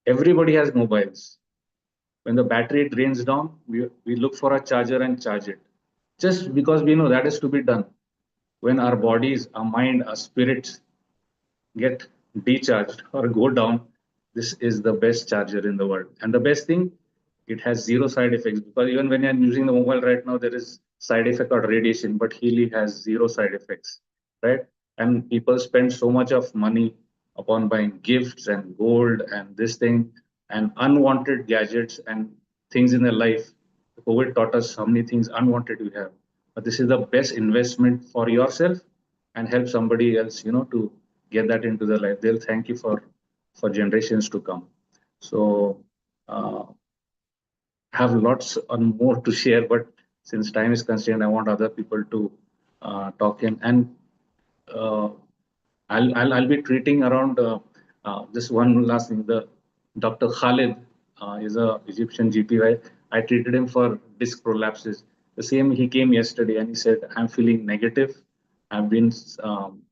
[SPEAKER 7] Everybody has mobiles. When the battery drains down, we look for a charger and charge it. Just because we know that is to be done. When our bodies, our mind, our spirits get decharged or go down, this is the best charger in the world. And the best thing, it has zero side effects, because even when I'm using the mobile right now, there is side effect or radiation, but Healy has zero side effects, right? And people spend so much of money upon buying gifts and gold and this thing and unwanted gadgets and things in their life. COVID taught us how many things unwanted we have. But this is the best investment for yourself and help somebody else, to get that into their life. They'll thank you for generations to come. So have lots and more to share, but since time is constrained, I want other people to talk in. And uh, I'll be treating around this one last thing. The Dr. Khalid is a Egyptian GP. I treated him for disc prolapses. The same, he came yesterday and he said, I'm feeling negative. I've been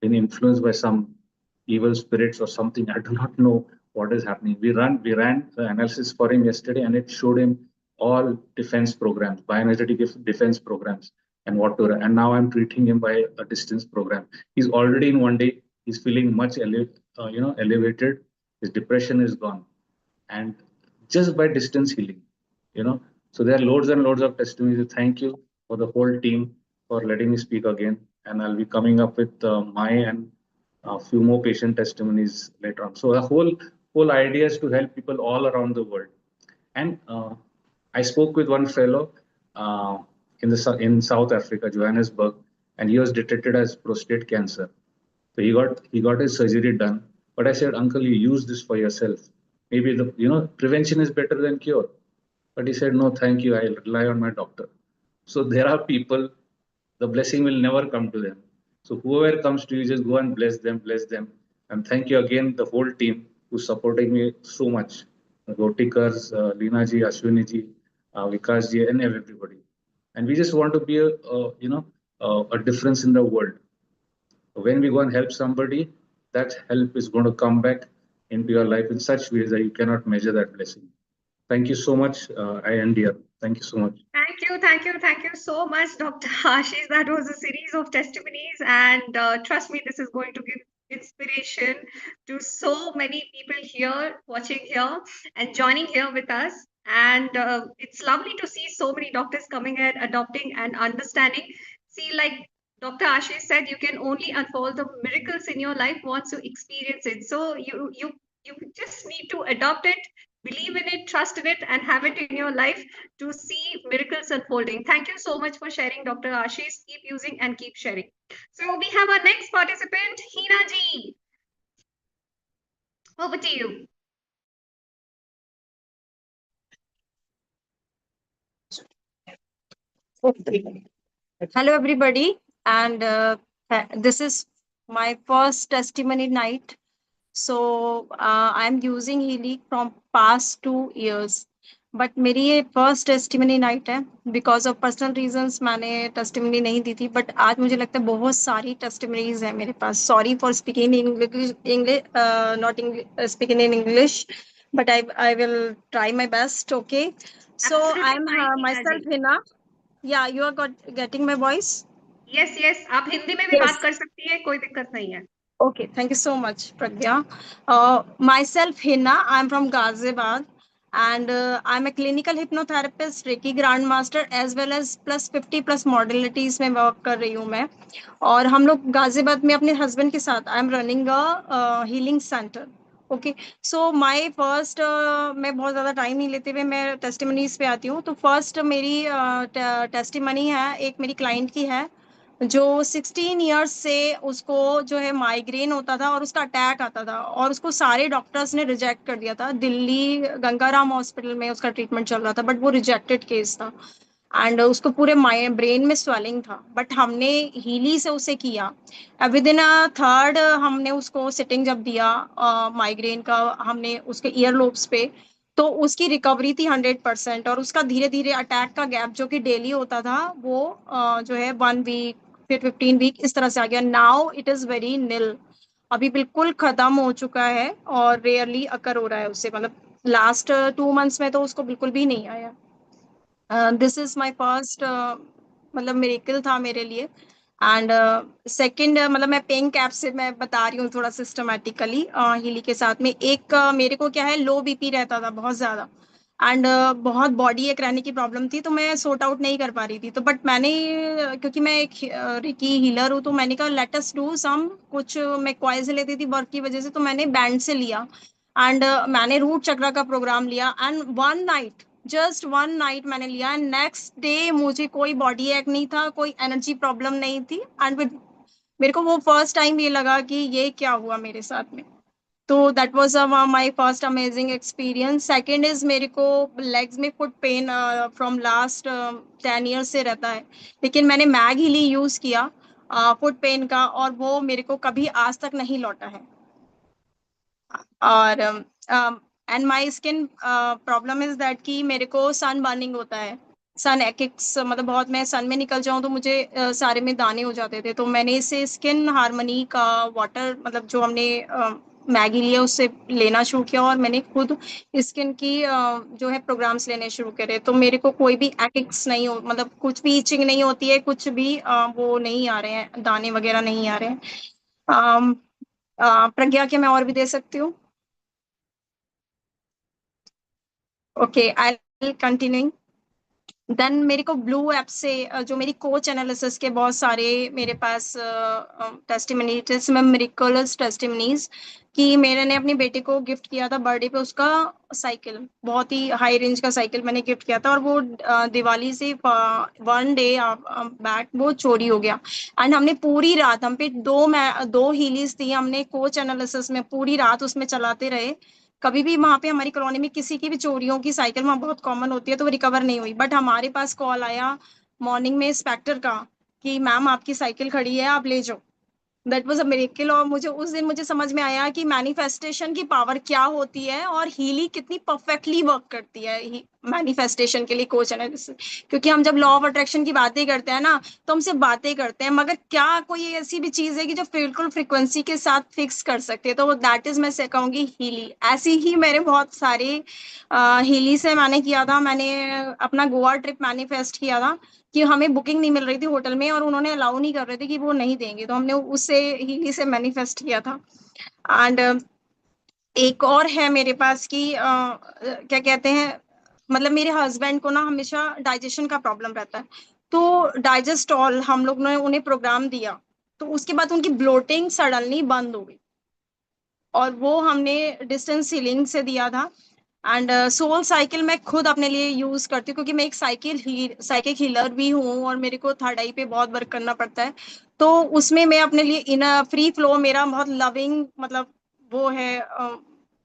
[SPEAKER 7] influenced by some evil spirits or something. I do not know what is happening. We ran the analysis for him yesterday, and it showed him all defense programs, bioenergetic defense programs, and what to run. And now I'm treating him by a distance program. He's already in one day. He's feeling much elevated. His depression is gone, and just by distance healing, you know. So there are loads and loads of testimonies. Thank you for the whole team for letting me speak again, and I'll be coming up with my and a few more patient testimonies later on. So the whole idea is to help people all around the world. And I spoke with one fellow in South Africa, Johannesburg, and he was detected as prostate cancer. So he got his surgery done. But I said, Uncle, you use this for yourself. Maybe the prevention is better than cure. But he said, no, thank you. I rely on my doctor. So there are people, the blessing will never come to them. So whoever comes to you, just go and bless them, bless them. And thank you again, the whole team who's supporting me so much. The Gotikars, Leena ji, Ashwini ji, Vikas ji, and everybody. And we just want to be a difference in the world. When we go and help somebody, that help is going to come back into your life in such ways that you cannot measure that blessing. Thank you so much. I end here. Thank you so much.
[SPEAKER 2] Thank you so much, Dr. Ashish. That was a series of testimonies, and trust me, this is going to give inspiration to so many people here, watching here, and joining here with us. And it's lovely to see so many doctors coming and adopting and understanding. See, like Dr. Ashish said, you can only unfold the miracles in your life once you experience it. So you just need to adopt it, believe in it, trust in it, and have it in your life to see miracles unfolding. Thank you so much for sharing, Dr. Ashish. Keep using and keep sharing. So we have our next participant, Hina ji. Over to you.
[SPEAKER 8] Hello, everybody, and this is my first testimony night. So I'm using Healy from past 2 years, but मेरी ये first testimony night है. Because of personal reasons मैंने testimony नहीं दी थी, but आज मुझे लगता है बहुत सारी testimonies हैं मेरे पास. Sorry for speaking English, not speaking in English, but I will try my best. Okay, so
[SPEAKER 2] Absolutely
[SPEAKER 8] I'm
[SPEAKER 2] fine, Hina
[SPEAKER 8] myself
[SPEAKER 2] ji.
[SPEAKER 8] Hina. Yeah, you are getting my voice?
[SPEAKER 2] Yes, आप हिंदी में भी
[SPEAKER 8] Yes.
[SPEAKER 2] बात कर सकती है, कोई दिक्कत नहीं है.
[SPEAKER 8] Okay, thank you so much, Pragya. Myself, Hina, I'm from Ghaziabad, and I'm a clinical hypnotherapist, Reiki Grandmaster, as well as plus 50 plus modalities में work कर रही हूँ मैं. और हम लोग गाजियाबाद में अपने husband के साथ I'm running a healing center. Okay so my first मैं बहुत ज़्यादा टाइम नहीं लेते हुए मैं टेस्टिमनीज पे आती हूँ. तो फर्स्ट मेरी टेस्टिमनी है, एक मेरी क्लाइंट की है जो 16 इयर्स से उसको जो है माइग्रेन होता था और उसका अटैक आता था और उसको सारे डॉक्टर्स ने रिजेक्ट कर दिया था. दिल्ली गंगाराम हॉस्पिटल में उसका ट्रीटमेंट चल रहा था, बट वो रिजेक्टेड केस था एंड उसको पूरे ब्रेन में स्वेलिंग था. बट हमने हीली से उसे किया. विद इन अ थर्ड हमने उसको सिटिंग जब दिया माइग्रेन का, हमने उसके ईयर लोब्स पे, तो उसकी रिकवरी थी 100%. और उसका धीरे धीरे अटैक का गैप जो कि डेली होता था वो जो है 1 वीक फिर 15 वीक इस तरह से आ गया. नाउ इट इज वेरी निल, अभी बिल्कुल खत्म हो चुका है और रेयरली अकर हो रहा है उससे, मतलब लास्ट 2 मंथ्स में तो उसको बिल्कुल भी नहीं आया। दिस इज माय फर्स्ट मतलब मिरेकल था मेरे लिए। एंड सेकंड मतलब मैं पेइंग कैप से मैं बता रही हूँ थोड़ा सिस्टमेटिकली हीली के साथ में। एक मेरे को क्या है, लो बीपी रहता था बहुत ज्यादा। एंड बहुत बॉडी एक रहने की प्रॉब्लम थी, तो मैं सॉर्ट आउट नहीं कर पा रही थी। तो बट मैंने क्योंकि मैं एक रिकी हीलर हूँ, तो मैंने कहा लेट अस डू सम कुछ। मैं क्वाइल से लेती थी वर्क की वजह से, तो मैंने बैंड से लिया। एंड मैंने रूट चक्र का प्रोग्राम लिया। And one night, just one night मैंने लिया, एंड नेक्स्ट डे मुझे कोई बॉडी एक नहीं था, कोई एनर्जी प्रॉब्लम नहीं थी। एंड मेरे को वो फर्स्ट टाइम ये लगा कि ये क्या हुआ मेरे साथ में। तो that was my first amazing experience. Second is मेरे को लेग्स में foot pain from last 10 years से रहता है, लेकिन मैंने मैग हीली यूज किया फुट पेन का, और वो मेरे को कभी आज तक नहीं लौटा है। और and my skin problem is that कि मेरे को सन बर्निंग होता है। सन एक्स मतलब बहुत, मैं सन में निकल जाऊं तो मुझे सारे में दाने हो जाते थे। तो मैंने इसे स्किन हार्मनी का वाटर मतलब जो हमने मैगी लिया उससे लेना शुरू किया, और मैंने खुद स्किन की जो है प्रोग्राम्स लेने शुरू करे। तो मेरे को कोई भी एक्स नहीं हो, मतलब कुछ भी इचिंग नहीं होती है, कुछ भी वो नहीं आ रहे हैं, दाने वगैरह नहीं आ रहे हैं। अम, प्रज्ञा के मैं और भी दे सकती हूँ? ओके, आई कंटिन्यूइंग। देन मेरे को ब्लू ऐप से जो मेरी कोच एनालिसिस के बहुत सारे मेरे पास टेस्टिमनीज में मिरेकल्स टेस्टिमनीज कि मेरे ने अपने बेटे को गिफ्ट किया था बर्थडे पे, उसका साइकिल, बहुत ही हाई रेंज का साइकिल मैंने गिफ्ट किया था, और वो दिवाली से 1 डे बैक वो चोरी हो गया। एंड हमने पूरी रात, हम पे दो हीलीज थी, हमने कोच एनालिसिस में पूरी रात उसमें चलाते रहे। कभी भी वहां पे हमारी कॉलोनी में किसी की भी चोरियों की साइकिल वहां बहुत कॉमन होती है, तो वो रिकवर नहीं हुई। बट हमारे पास कॉल आया मॉर्निंग में इंस्पेक्टर का कि मैम आपकी साइकिल खड़ी है, आप ले जाओ। That was a miracle. और मुझे उस दिन मुझे समझ में आया कि मैनिफेस्टेशन की पावर क्या होती है, और हीली कितनी परफेक्टली वर्क करती है मैनिफेस्टेशन के लिए कोच एनालिसिस। क्योंकि हम जब लॉ ऑफ अट्रैक्शन की बातें करते हैं ना, तो हम सिर्फ बातें करते हैं, मगर क्या कोई ऐसी भी चीज है कि जो बिल्कुल फ्रिक्वेंसी के साथ फिक्स कर सकते हैं? तो दैट इज, मैं से कहूंगी, हीली। ऐसी ही मेरे बहुत सारे हीली से मैंने किया था। मैंने अपना गोवा ट्रिप मैनिफेस्ट किया था कि हमें बुकिंग नहीं मिल रही थी होटल में, और उन्होंने अलाउ नहीं कर रहे थे कि वो नहीं देंगे, तो हमने उससे हीली से मैनिफेस्ट किया था। एंड एक और है मेरे पास कि क्या कहते हैं, मतलब मेरे हस्बैंड को ना हमेशा डाइजेशन का प्रॉब्लम रहता है। तो डाइजेस्टॉल हम लोग ने उन्हें प्रोग्राम दिया, तो उसके बाद उनकी ब्लोटिंग सडनली बंद हो गई, और वो हमने डिस्टेंस सीलिंग से दिया था। एंड सोल साइकिल मैं खुद अपने लिए यूज करती हूँ, क्योंकि मैं एक साइकिक हीलर भी हूँ, और मेरे को थर्ड आई पे बहुत वर्क करना पड़ता है। तो उसमें मैं अपने लिए इन फ्री फ्लो, मेरा बहुत लविंग मतलब वो है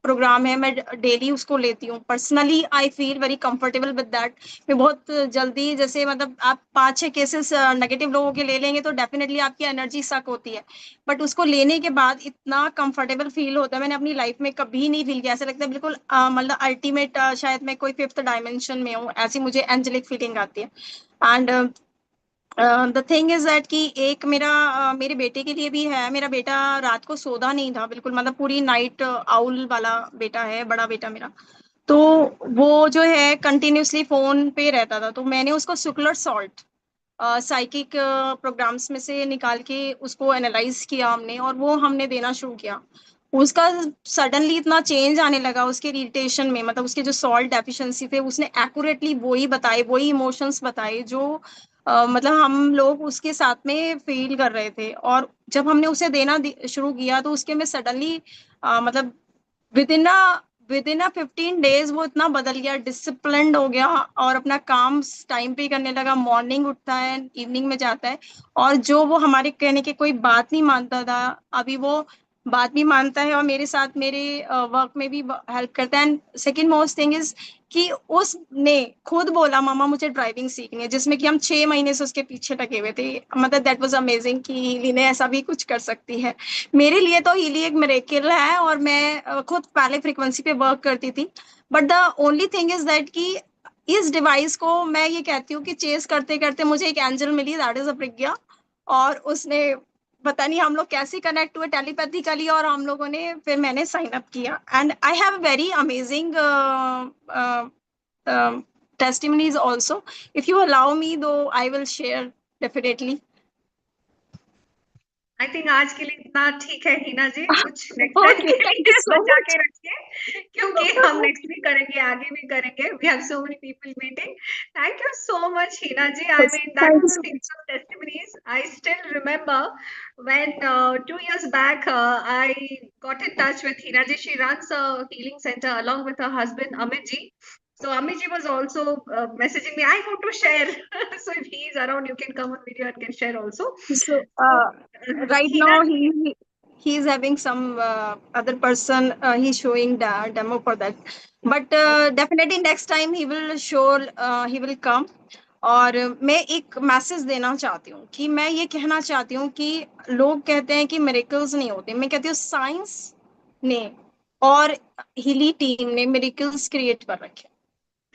[SPEAKER 8] प्रोग्राम है, मैं डेली उसको लेती हूँ। Personally I feel very comfortable with that. मैं बहुत जल्दी, जैसे मतलब आप 5-6 केसेस नेगेटिव लोगों के ले लेंगे तो डेफिनेटली आपकी एनर्जी सक होती है, बट उसको लेने के बाद इतना कंफर्टेबल फील होता है, मैंने अपनी लाइफ में कभी नहीं फील किया। ऐसा लगता है बिल्कुल मतलब अल्टीमेट, शायद मैं कोई फिफ्थ डायमेंशन में हूँ, ऐसी मुझे एंजेलिक फीलिंग आती है। And the thing is that कि एक मेरा मेरे बेटे के लिए भी है। मेरा बेटा रात को सोता नहीं था बिल्कुल, मतलब पूरी नाइट आउल वाला बेटा है, बड़ा बेटा मेरा। तो वो जो है कंटिन्यूसली फोन पे रहता था, तो मैंने उसको सुकुलर सॉल्ट साइकिक प्रोग्राम्स में से निकाल के उसको एनालाइज किया हमने, और वो हमने देना शुरू किया। उसका सडनली इतना चेंज आने लगा उसके इरिटेशन में, मतलब उसके जो सॉल्ट डेफिशिएंसी थे, उसने एक्यूरेटली वही बताए, वही इमोशंस बताए जो मतलब हम लोग उसके साथ में फील कर रहे थे। और जब हमने उसे देना शुरू किया, तो उसके में सडनली मतलब विद इन अ 15 days वो इतना बदल गया, डिसिप्लिन्ड हो गया, और अपना काम टाइम पे करने लगा। मॉर्निंग उठता है, इवनिंग में जाता है, और जो वो हमारे कहने की कोई बात नहीं मानता था, अभी वो बात भी मानता है, और मेरे साथ मेरे वर्क में भी हेल्प करता है। And second most thing is कि उसने खुद बोला मामा मुझे ड्राइविंग सीखनी है, जिसमें कि हम 6 महीने से उसके पीछे लगे हुए थे। मतलब दैट वाज अमेजिंग कि हीली ने ऐसा भी कुछ कर सकती है। मेरे लिए तो हीली एक मिरेकल है, और मैं खुद पहले फ्रीक्वेंसी पे वर्क करती थी। But the only thing is that कि इस डिवाइस को मैं ये कहती हूँ कि चेस करते करते मुझे एक एंजल मिली, दैट इज अ प्रज्ञा। और उसने पता नहीं हम लोग कैसे कनेक्ट हुए टेलीपैथिकली, और हम लोगों ने फिर मैंने साइन अप किया. And I have very amazing testimonies also. If you allow me, though, I will share definitely.
[SPEAKER 2] I think आज के लिए इतना ठीक है हिना जी, कुछ नेक्स्ट टाइम
[SPEAKER 8] Okay,
[SPEAKER 2] के
[SPEAKER 8] thank you
[SPEAKER 2] लिए
[SPEAKER 8] so
[SPEAKER 2] बचा
[SPEAKER 8] much.
[SPEAKER 2] के रखिए, क्योंकि हम नेक्स्ट भी करेंगे, आगे भी करेंगे. We have so many people meeting. Thank you so much Hina ji. I
[SPEAKER 8] Yes,
[SPEAKER 2] mean that
[SPEAKER 8] thank you
[SPEAKER 2] was
[SPEAKER 8] so
[SPEAKER 2] speaking
[SPEAKER 8] much.
[SPEAKER 2] of testimonies, I still remember when 2 years back I got in touch with Hina ji. She runs a healing center along with her husband Amit ji. So Amit ji was also messaging me, I want to share. So if he is around, you can come on video and can share also.
[SPEAKER 8] So,
[SPEAKER 2] So
[SPEAKER 8] right
[SPEAKER 2] Hina,
[SPEAKER 8] now he is having some other person. He's showing the demo for that, but definitely next time he will show. He will come. और मैं एक message देना चाहती हूँ कि मैं ये कहना चाहती हूँ कि लोग कहते हैं कि मिरेकल्स नहीं होते. मैं कहती हूँ साइंस ने और हीली टीम ने मिरेकल्स क्रिएट कर रखे.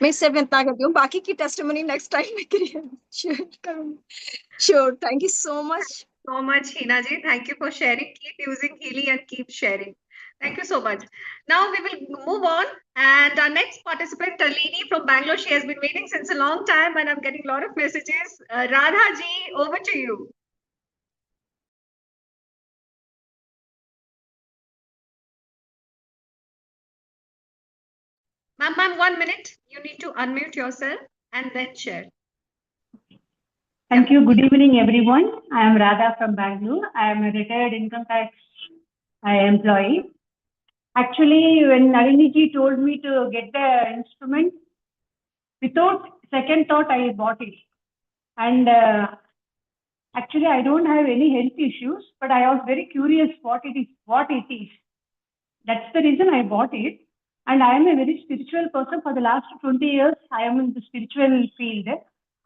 [SPEAKER 8] मैं सिर्फ इतना कहती हूँ, बाकी की टेस्टिमनी नेक्स्ट टाइम में क्रिएट शेयर करूँगी. Sure. Thank you so much.
[SPEAKER 2] so much, Hina ji. Thank you for sharing. Keep using Healy and keep sharing. Thank you so much. Now we will move on. And our next participant, Nalini from Bangalore, she has been waiting since a long time and I'm getting a lot of messages. Radha ji, over to you. Ma'am, 1 minute. You need to unmute yourself and then share.
[SPEAKER 9] Thank you. Good evening, everyone. I am Radha from Bangalore. I am a retired income tax employee. Actually, when Nalini ji told me to get the instrument, without second thought, I bought it. And actually, I don't have any health issues, but I was very curious what it is. That's the reason I bought it. And I am a very spiritual person. For the last 20 years, I am in the spiritual field.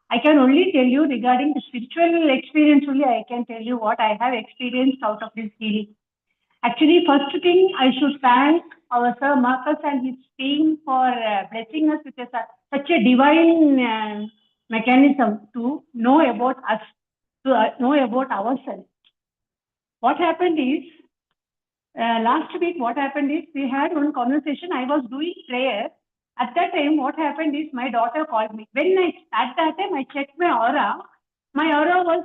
[SPEAKER 9] I can only tell you regarding the spiritual experience only, I can tell you what I have experienced out of this healing. Actually, first thing, I should thank our Sir Marcus and his team for blessing us with such a divine mechanism to know about us, to know about ourselves. What happened is, last week, what happened is, we had one conversation. I was doing prayer. At that time, what happened is, my daughter called me. At that time, I checked my aura. My aura was,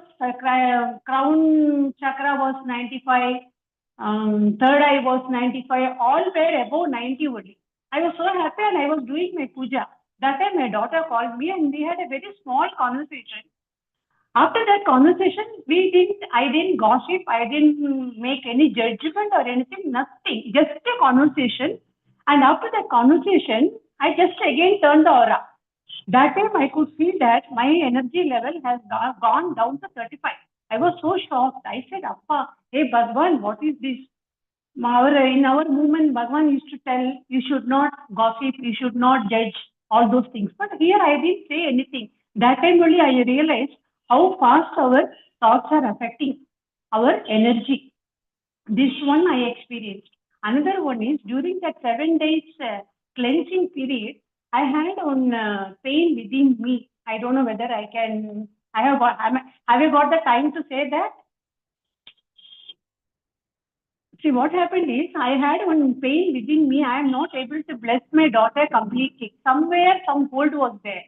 [SPEAKER 9] crown chakra was 95, third eye was 95, all were above 90 only. I was so happy and I was doing my puja. That time, my daughter called me and we had a very small conversation. After that conversation, I didn't gossip, I didn't make any judgment or anything, nothing, just a conversation. And after that conversation, I just again turned the aura. That time I could see that my energy level has gone down to 35. I was so shocked. I said, Appa, hey Bhagwan, what is this? In our movement, Bhagwan used to tell, you should not gossip, you should not judge, all those things. But here I didn't say anything. That time only I realized how fast our thoughts are affecting our energy. This one I experienced. Another one is during that 7 days cleansing period, I had one pain within me. I don't know whether have I got the time to say that? See, what happened is, I had one pain within me. I am not able to bless my daughter completely. Somewhere, some hold was there.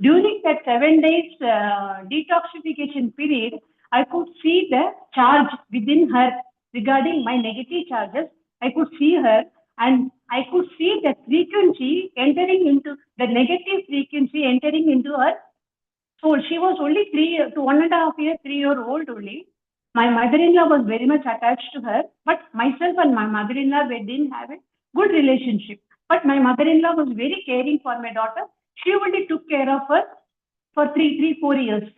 [SPEAKER 9] During that 7 days detoxification period, I could see the charge within her regarding my negative charges. I could see her and I could see the frequency entering into the negative frequency entering into her soul. She was only 1.5 years, 3-year-old only. My mother-in-law was very much attached to her, but myself and my mother-in-law, we didn't have a good relationship. But my mother-in-law was very caring for my daughter. She only took care of her for 4 years.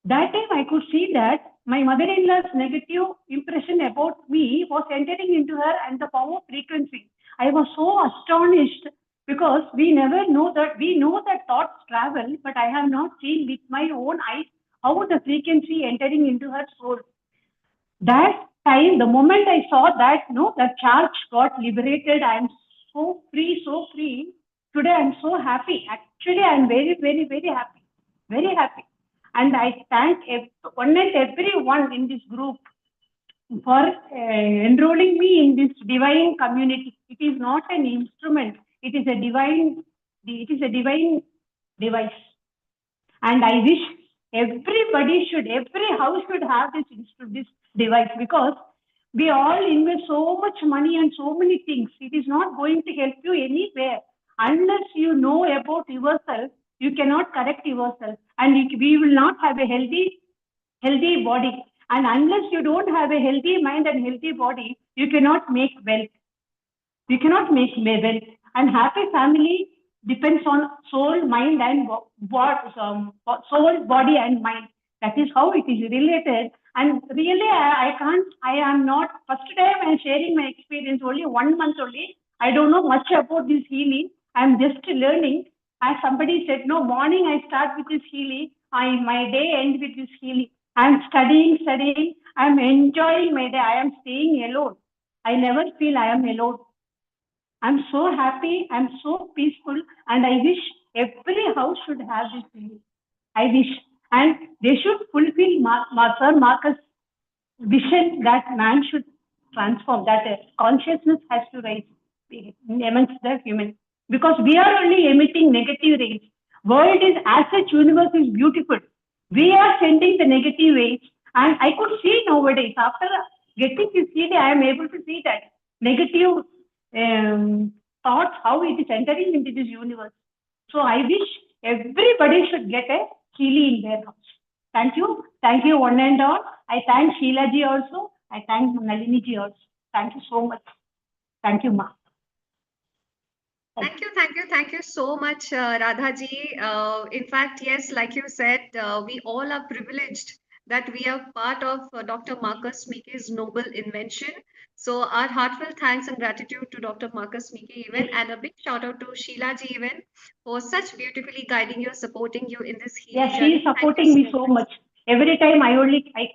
[SPEAKER 9] That time I could see that my mother-in-law's negative impression about me was entering into her and the power frequency. I was so astonished because we never know that, we know that thoughts travel, but I have not seen with my own eyes how the frequency entering into her soul. That time, the moment I saw that, the charge got liberated. I am so free, so free. Today, I am so happy. Actually, I am very, very, very happy. Very happy. And I thank one and everyone in this group for enrolling me in this divine community. It is not an instrument. It is a divine. It is a divine device. And I wish every house should have this device, because we all invest so much money and so many things. It is not going to help you anywhere unless you know about yourself. You cannot correct yourself, and we will not have a healthy body. And unless you don't have a healthy mind and healthy body, you cannot make wealth. You cannot make wealth. And happy family depends on soul, mind, and soul, body, and mind. That is how it is related. And really, I can't. I am not. First time I am sharing my experience. Only 1 month only. I don't know much about this healing. I am just learning. As somebody said, no, morning I start with this healing. My day ends with this healing. I am studying. I am enjoying my day. I am staying alone. I never feel I am alone. I'm so happy, I'm so peaceful, and I wish every house should have this feeling. I wish. And they should fulfill Sir Marcus' vision that man should transform, that consciousness has to rise amongst the human. Because we are only emitting negative rays. World is, as such, universe is beautiful. We are sending the negative rays, and I could see nowadays, after getting this CD, I am able to see that negative thoughts, how it is entering into this universe. So I wish everybody should get a Healy in their house. Thank you one and all. I thank Sheila ji also. I thank Nalini ji also. Thank you so much. Thank you, ma.
[SPEAKER 2] Thank you so much, Radha ji. In fact, yes, like you said, we all are privileged that we are part of Dr. Marcus Meeke's noble invention. So our heartfelt thanks and gratitude to Dr. Marcus Meeke even, and a big shout out to Sheila ji even for such beautifully guiding you, supporting you in this healing
[SPEAKER 9] Yes, she
[SPEAKER 2] journey.
[SPEAKER 9] is supporting me so much. Every time I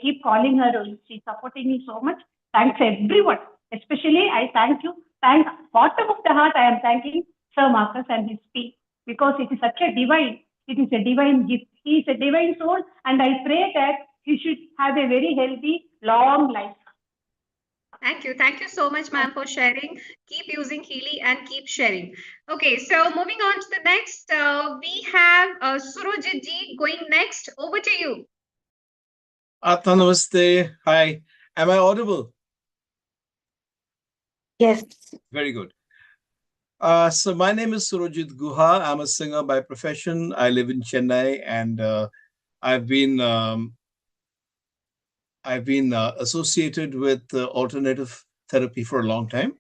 [SPEAKER 9] keep calling her. She's supporting me so much. Thanks everyone. Especially I thank you. Thank bottom of the heart. I am thanking Sir Marcus and his team, because it is such a divine. It is a divine gift. He is a divine soul, and I pray that he should have a very healthy, long life.
[SPEAKER 2] Thank you so much, ma'am, for sharing. Keep using Healy and keep sharing. Okay, so moving on to the next, we have Surojit ji going next. Over to you.
[SPEAKER 10] Namaste. Hi. Am I audible?
[SPEAKER 1] Yes.
[SPEAKER 10] Very good. So my name is Surojit Guha. I'm a singer by profession. I live in Chennai, and I've been associated with alternative therapy for a long time.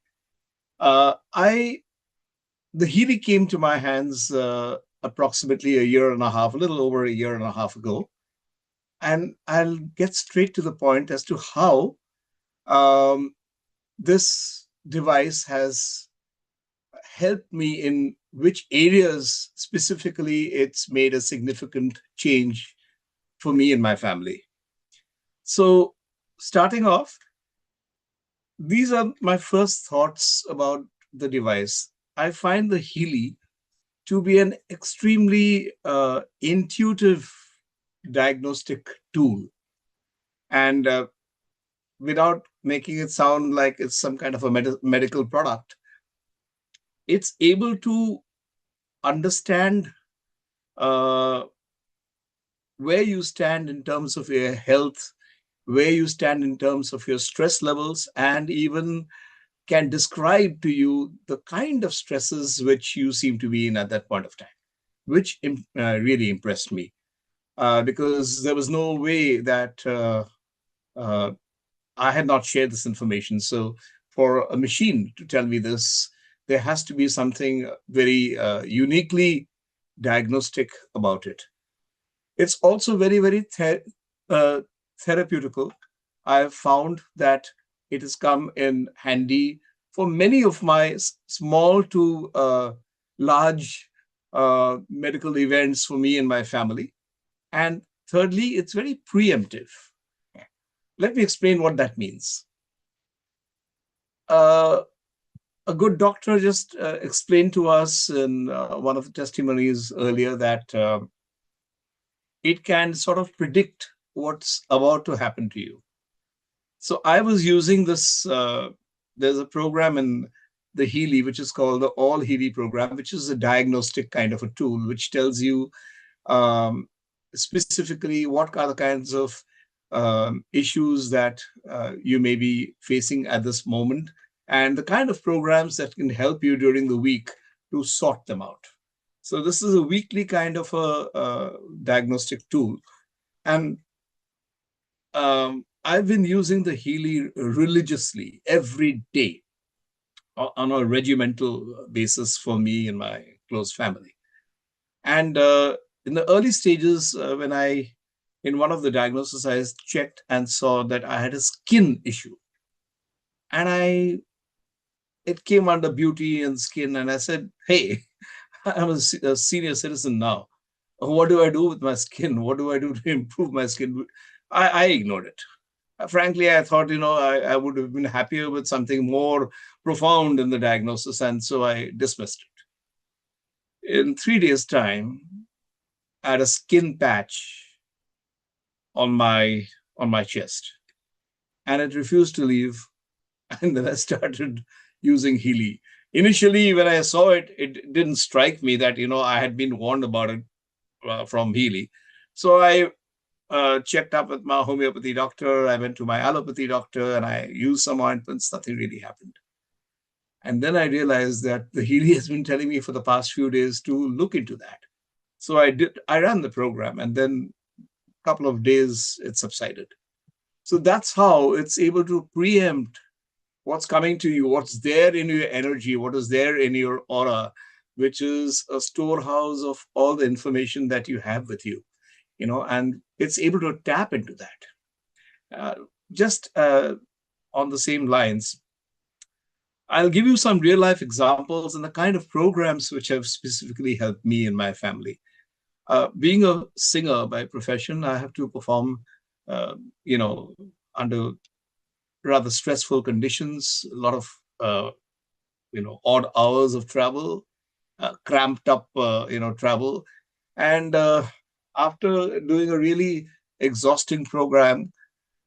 [SPEAKER 10] The Healy came to my hands approximately a year and a half, a little over a year and a half ago. And I'll get straight to the point as to how this device has helped me, in which areas specifically it's made a significant change for me and my family. So starting off, these are my first thoughts about the device. I find the Healy to be an extremely intuitive diagnostic tool. And without making it sound like it's some kind of a medical product, it's able to understand where you stand in terms of your health, where you stand in terms of your stress levels, and even can describe to you the kind of stresses which you seem to be in at that point of time, which really impressed me, because there was no way that I had not shared this information. So for a machine to tell me this, there has to be something very uniquely diagnostic about it. It's also very, very therapeutical. I've found that it has come in handy for many of my small to large medical events for me and my family. And thirdly, it's very preemptive. Let me explain what that means. A good doctor just explained to us in one of the testimonies earlier that it can sort of predict what's about to happen to you. So I was using this. There's a program in the Healy, which is called the All Healy program, which is a diagnostic kind of a tool, which tells you um, specifically what are the kinds of issues that you may be facing at this moment, and the kind of programs that can help you during the week to sort them out. So this is a weekly kind of a diagnostic tool. And I've been using the Healy religiously every day on a regimental basis for me and my close family. And in the early stages, when in one of the diagnoses, I checked and saw that I had a skin issue. And it came under beauty and skin. And I said, hey, I'm a senior citizen now. What do I do with my skin? What do I do to improve my skin? I ignored it. Frankly, I thought, I would have been happier with something more profound in the diagnosis. And so I dismissed it. In 3 days' time, I had a skin patch on my chest, and it refused to leave. And then I started using Healy. Initially, when I saw it, it didn't strike me that I had been warned about it from Healy. So I checked up with my homeopathy doctor. I went to my allopathy doctor, and I used some ointments. Nothing really happened. And then I realized that the Healy has been telling me for the past few days to look into that. So I ran the program, and then a couple of days it subsided. So that's how it's able to preempt what's coming to you, what's there in your energy, what is there in your aura, which is a storehouse of all the information that you have with you, and it's able to tap into that. Just on the same lines, I'll give you some real life examples and the kind of programs which have specifically helped me and my family. Being a singer by profession, I have to perform, under rather stressful conditions, a lot of, odd hours of travel, cramped up, travel. And after doing a really exhausting program,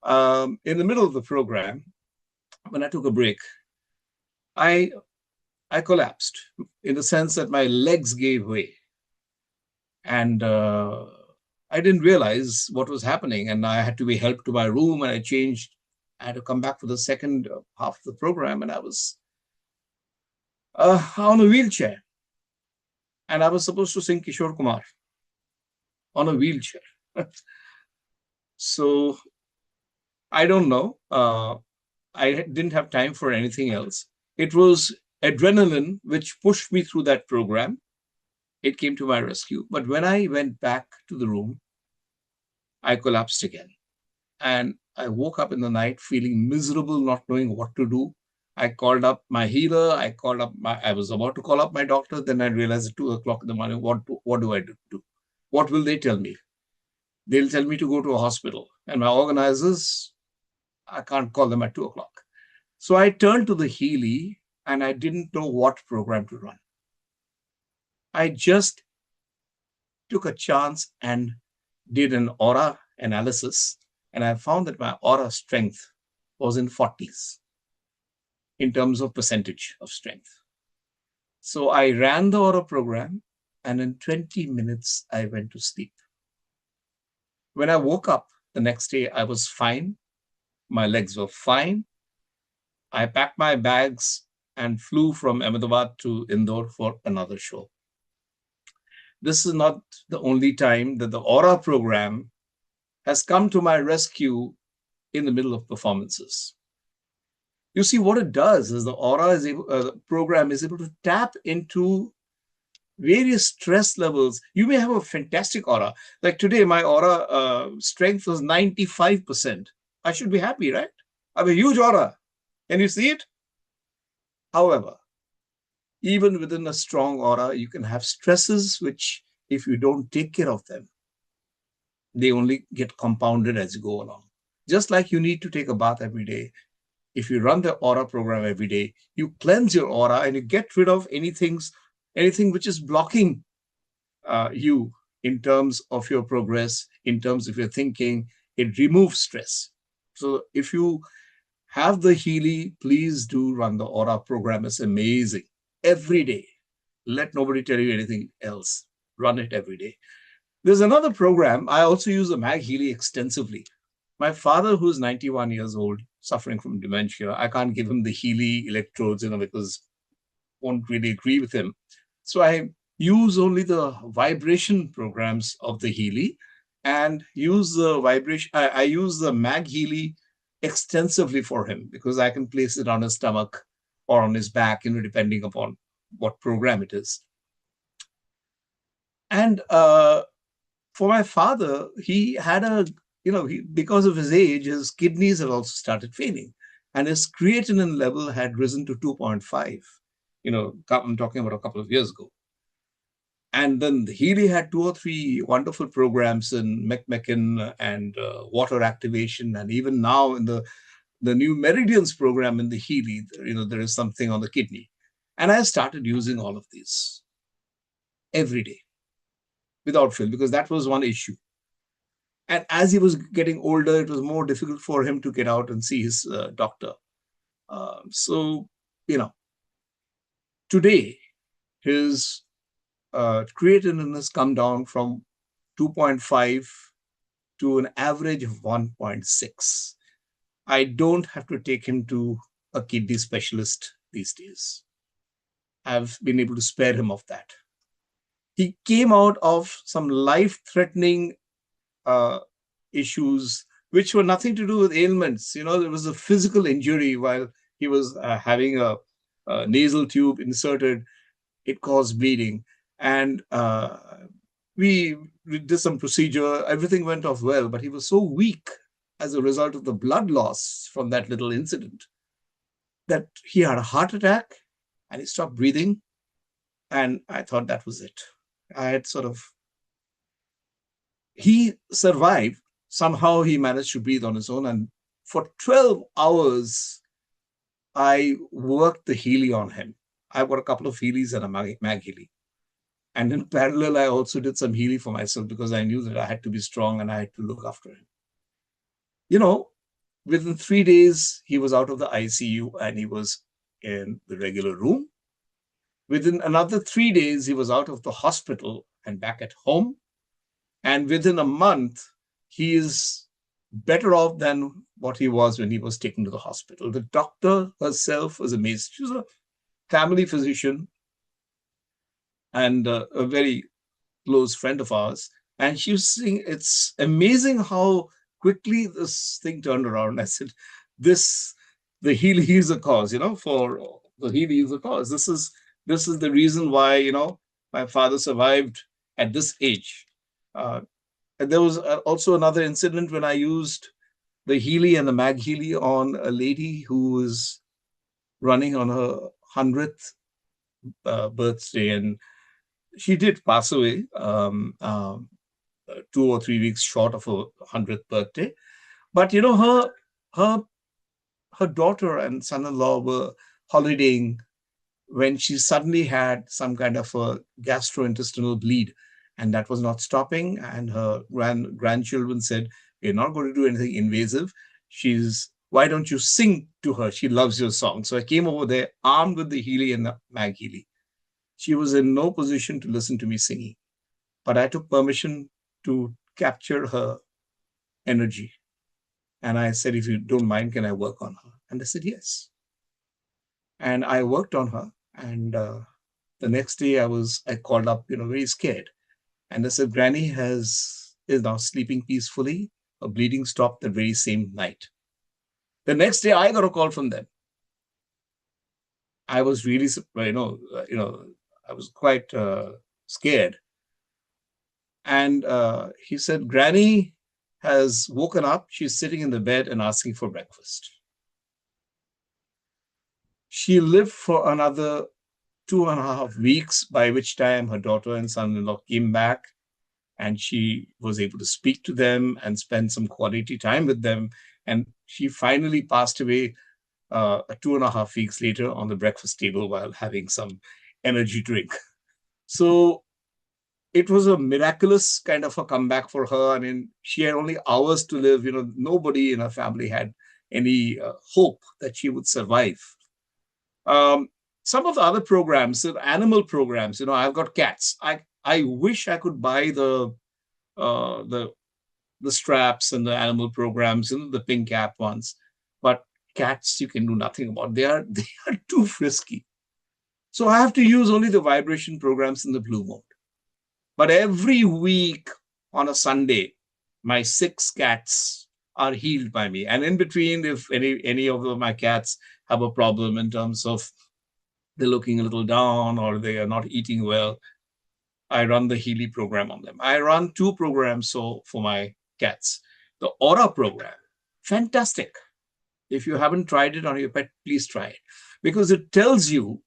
[SPEAKER 10] in the middle of the program, when I took a break, I collapsed in the sense that my legs gave way. And I didn't realize what was happening. And I had to be helped to my room, and I had to come back for the second half of the program. And I was on a wheelchair. And I was supposed to sing Kishore Kumar on a wheelchair. So I don't know. I didn't have time for anything else. It was adrenaline which pushed me through that program. It came to my rescue. But when I went back to the room, I collapsed again. And I woke up in the night feeling miserable, not knowing what to do. I called up my healer. I was about to call up my doctor. Then I realized at 2 o'clock in the morning, what do I do? What will they tell me? They'll tell me to go to a hospital. And my organizers, I can't call them at 2 o'clock. So I turned to the Healy, and I didn't know what program to run. I just took a chance and did an aura analysis, and I found that my aura strength was in 40s in terms of percentage of strength. So I ran the aura program, and in 20 minutes, I went to sleep. When I woke up the next day, I was fine. My legs were fine. I packed my bags and flew from Ahmedabad to Indore for another show. This is not the only time that the aura program has come to my rescue in the middle of performances. You see, what it does is the program is able to tap into various stress levels. You may have a fantastic aura. Like today, my aura strength was 95%. I should be happy, right? I have a huge aura. Can you see it? However, even within a strong aura, you can have stresses which, if you don't take care of them, they only get compounded as you go along. Just like you need to take a bath every day. If you run the aura program every day, you cleanse your aura and you get rid of anything which is blocking you in terms of your progress, in terms of your thinking. It removes stress. So if you have the Healy. Please do run the Aura program. It's amazing. Every day. Let nobody tell you anything else. Run it every day. There's another program. I also use the Mag Healy extensively. My father, who's 91 years old, suffering from dementia, I can't give him the Healy electrodes, because won't really agree with him. So I use only the vibration programs of the Healy and use the vibration. I use the Mag Healy extensively for him because I can place it on his stomach or on his back, depending upon what program it is. And for my father, he had because of his age, his kidneys had also started failing. And his creatinine level had risen to 2.5. I'm talking about a couple of years ago. And then Healy had 2 or 3 wonderful programs in McMecken and water activation. And even now in the new Meridians program in the Healy, there is something on the kidney. And I started using all of these every day without fail, because that was one issue. And as he was getting older, it was more difficult for him to get out and see his doctor. So, today, his creatinine has come down from 2.5 to an average of 1.6. I don't have to take him to a kidney specialist these days. I've been able to spare him of that. He came out of some life-threatening issues, which were nothing to do with ailments. There was a physical injury while he was having a nasal tube inserted. It caused bleeding. And we did some procedure. Everything went off well, but he was so weak as a result of the blood loss from that little incident that he had a heart attack and he stopped breathing. And I thought that was it. He survived. Somehow he managed to breathe on his own. And for 12 hours, I worked the Healy on him. I got a couple of Healys and a Mag Healy. And in parallel, I also did some Healy for myself because I knew that I had to be strong and I had to look after him. Within 3 days, he was out of the ICU and he was in the regular room. Within another 3 days, he was out of the hospital and back at home. And within a month, he is better off than what he was when he was taken to the hospital. The doctor herself was amazed. She was a family physician and a very close friend of ours. And she was saying, it's amazing how quickly this thing turned around. I said, the Healy is a cause, for the Healy is a cause. This is the reason why, my father survived at this age. And there was also another incident when I used the Healy and the Mag Healy on a lady who was running on her 100th birthday, and she did pass away 2 or 3 weeks short of her 100th birthday. But her daughter and son-in-law were holidaying when she suddenly had some kind of a gastrointestinal bleed, and that was not stopping. And her grandchildren said, we're not going to do anything invasive. Why don't you sing to her? She loves your song. So I came over there armed with the Healy and the Mag Healy. She was in no position to listen to me singing, but I took permission to capture her energy. And I said, if you don't mind, can I work on her? And they said, yes. And I worked on her. And the next day I called up, very scared. And they said, Granny is now sleeping peacefully. Her bleeding stopped the very same night. The next day I got a call from them. I was really, I was quite scared. And he said, Granny has woken up. She's sitting in the bed and asking for breakfast. She lived for another 2.5 weeks, by which time her daughter and son-in-law came back, and she was able to speak to them and spend some quality time with them. And she finally passed away 2.5 weeks later on the breakfast table while having some energy drink. So it was a miraculous kind of a comeback for her. I mean, she had only hours to live. Nobody in her family had hope that she would survive. Some of the other programs, the animal programs, I've got cats. I wish I could buy the straps and the animal programs, the pink cap ones, but cats you can do nothing about. They are too frisky. So I have to use only the vibration programs in the blue mode. But every week on a Sunday, my 6 cats are healed by me. And in between, if any of my cats have a problem in terms of they're looking a little down or they are not eating well, I run the Healy program on them. I run 2 programs for my cats. The Aura program, fantastic. If you haven't tried it on your pet, please try it. Because it tells you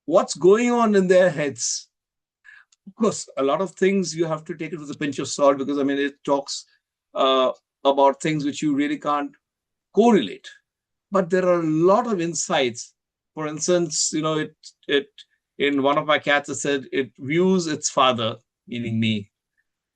[SPEAKER 10] what's going on in their heads. Of course, a lot of things you have to take it with a pinch of salt, because it talks about things which you really can't correlate. But there are a lot of insights. For instance, it in one of my cats, it said it views its father, meaning me,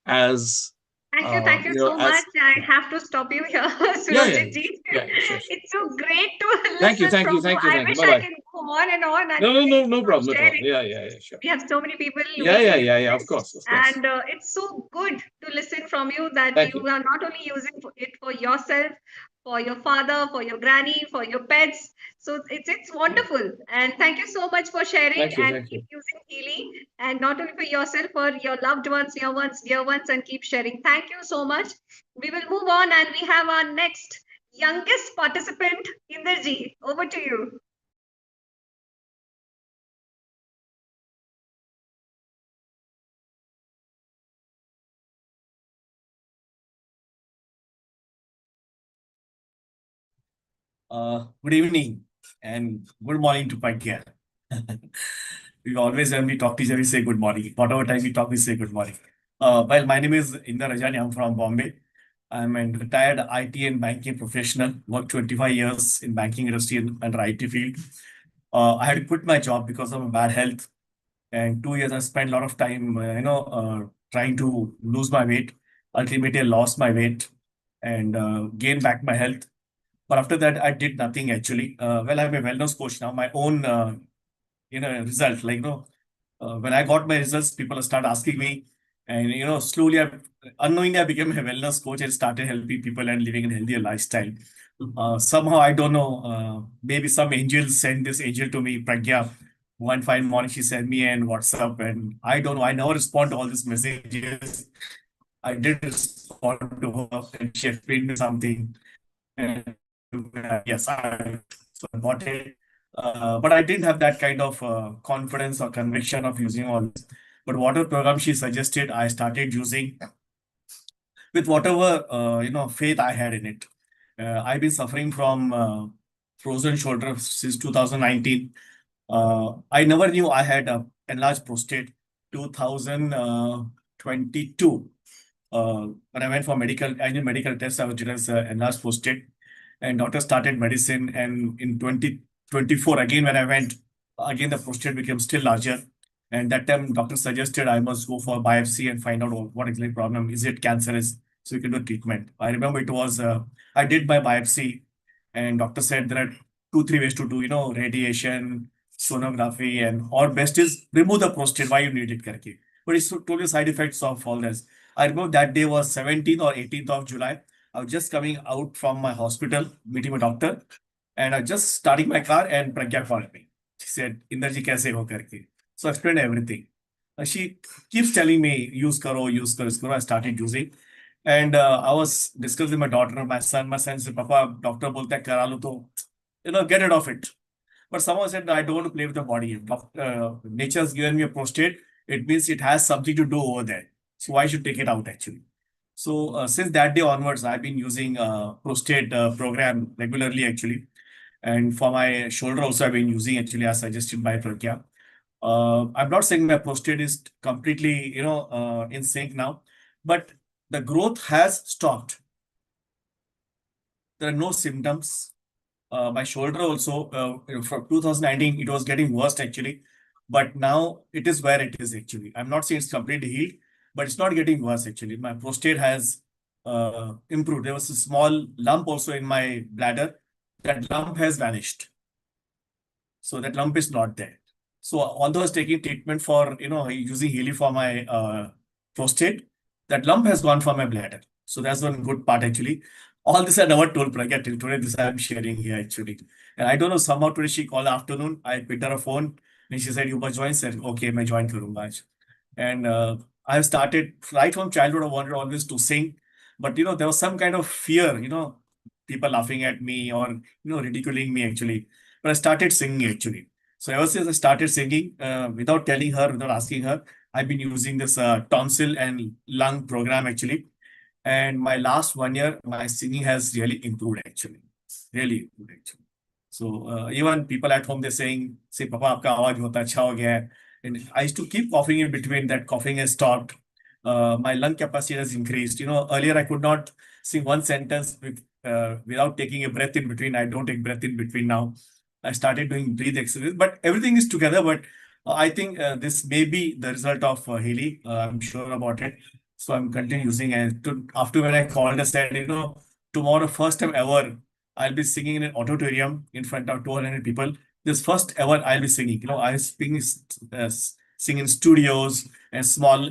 [SPEAKER 10] as
[SPEAKER 2] Thank you so much. I have to stop you here, Surojit ji.
[SPEAKER 10] Sure.
[SPEAKER 2] It's so great to
[SPEAKER 10] Thank you.
[SPEAKER 2] listen from you. I wish I can go on and on. And
[SPEAKER 10] No problem at all. Yeah, sure.
[SPEAKER 2] We have so many people.
[SPEAKER 10] Yeah, of course.
[SPEAKER 2] And it's so good to listen from you that you are not only using it for yourself, for your father, for your granny, for your pets. So it's wonderful. And thank you so much for sharing and keep using Healy. And not only for yourself, for your loved ones, your ones, dear ones, and keep sharing. Thank you so much. We will move on, and we have our next youngest participant, Indra ji. Over to you.
[SPEAKER 11] Good evening and good morning to Pragya. We always, when we talk to each other, we say good morning. Whatever time we talk, we say good morning. Well, my name is Indra. I'm from Bombay. I'm a retired IT and banking professional. Worked 25 years in banking industry and IT field. I had to quit my job because of bad health. And 2 years, I spent a lot of time, trying to lose my weight. Ultimately, I lost my weight and gained back my health. But after that, I did nothing actually. Well, I'm a wellness coach now. My own, result. When I got my results, people start asking me, and slowly, unknowingly, I became a wellness coach and started helping people and living a healthier lifestyle. Somehow, I don't know. Maybe some angel sent this angel to me, Pragya. One fine morning, she sent me an WhatsApp, and I don't know. I never respond to all these messages. I did respond to her, and she explained me something. And yes, I got it. But I didn't have that kind of confidence or conviction of using all this. But whatever program she suggested, I started using with whatever faith I had in it. I've been suffering from frozen shoulder since 2019. I never knew I had a enlarged prostate. 2022. When I went for annual medical test, I was diagnosed enlarged prostate, and doctor started medicine. And in 2024, again, when I went, again, the prostate became still larger. And that time, doctor suggested I must go for biopsy and find out what exactly problem. Is it cancerous? So we can do treatment. I remember it was, I did my biopsy, and doctor said there are 2-3 ways to do, radiation, sonography, and or best is remove the prostate. Why you need it? Karke. But it's totally side effects of all this. I remember that day was 17th or 18th of July. I was just coming out from my hospital, meeting a doctor, and I was just starting my car, and Pragya called me. She said, Indra ji, kaise ho karke? So I explained everything. She keeps telling me, use karo, use karo. I started using. And I was discussing with my daughter, my son. My son said, Papa, doctor bolte hai, kara lo to, get rid of it. But someone said, I don't want to play with the body. Nature has given me a prostate. It means it has something to do over there. So why should take it out actually? So since that day onwards, I've been using prostate program regularly actually. And for my shoulder also, I've been using actually as suggested by Pragya. I'm not saying my prostate is completely, in sync now, but the growth has stopped. There are no symptoms. My shoulder also, from 2019, it was getting worse actually. But now it is where it is actually. I'm not saying it's completely healed, but it's not getting worse actually. My prostate has improved. There was a small lump also in my bladder. That lump has vanished. So that lump is not there. So although I was taking treatment for, using Healy for my prostate, that lump has gone from my bladder. So that's one good part actually. All this I never told Pragya till today. This I'm sharing here actually. And I don't know, somehow today she called afternoon. I picked her a phone and she said, "You must join." Said, "Okay, I join karunga." And I have started right from childhood. I wanted always to sing, but there was some kind of fear, people laughing at me or ridiculing me actually. But I started singing actually. So ever since I started singing, without telling her, without asking her, I've been using this tonsil and lung program actually. And my last 1 year, my singing has really improved actually. Really improved actually. So even people at home, they're saying, say, Papa, aapka awaaz bahut acha ho gaya hai. And I used to keep coughing in between. That coughing has stopped. My lung capacity has increased. Earlier I could not sing one sentence without taking a breath in between. I don't take breath in between now. I started doing breathe exercise, but everything is together. But I think this may be the result of Healy. I'm sure about it. So I'm continuing using it. After when I called, I said, tomorrow, first time ever, I'll be singing in an auditorium in front of 200 people. This first ever I'll be singing. I sing in studios and small,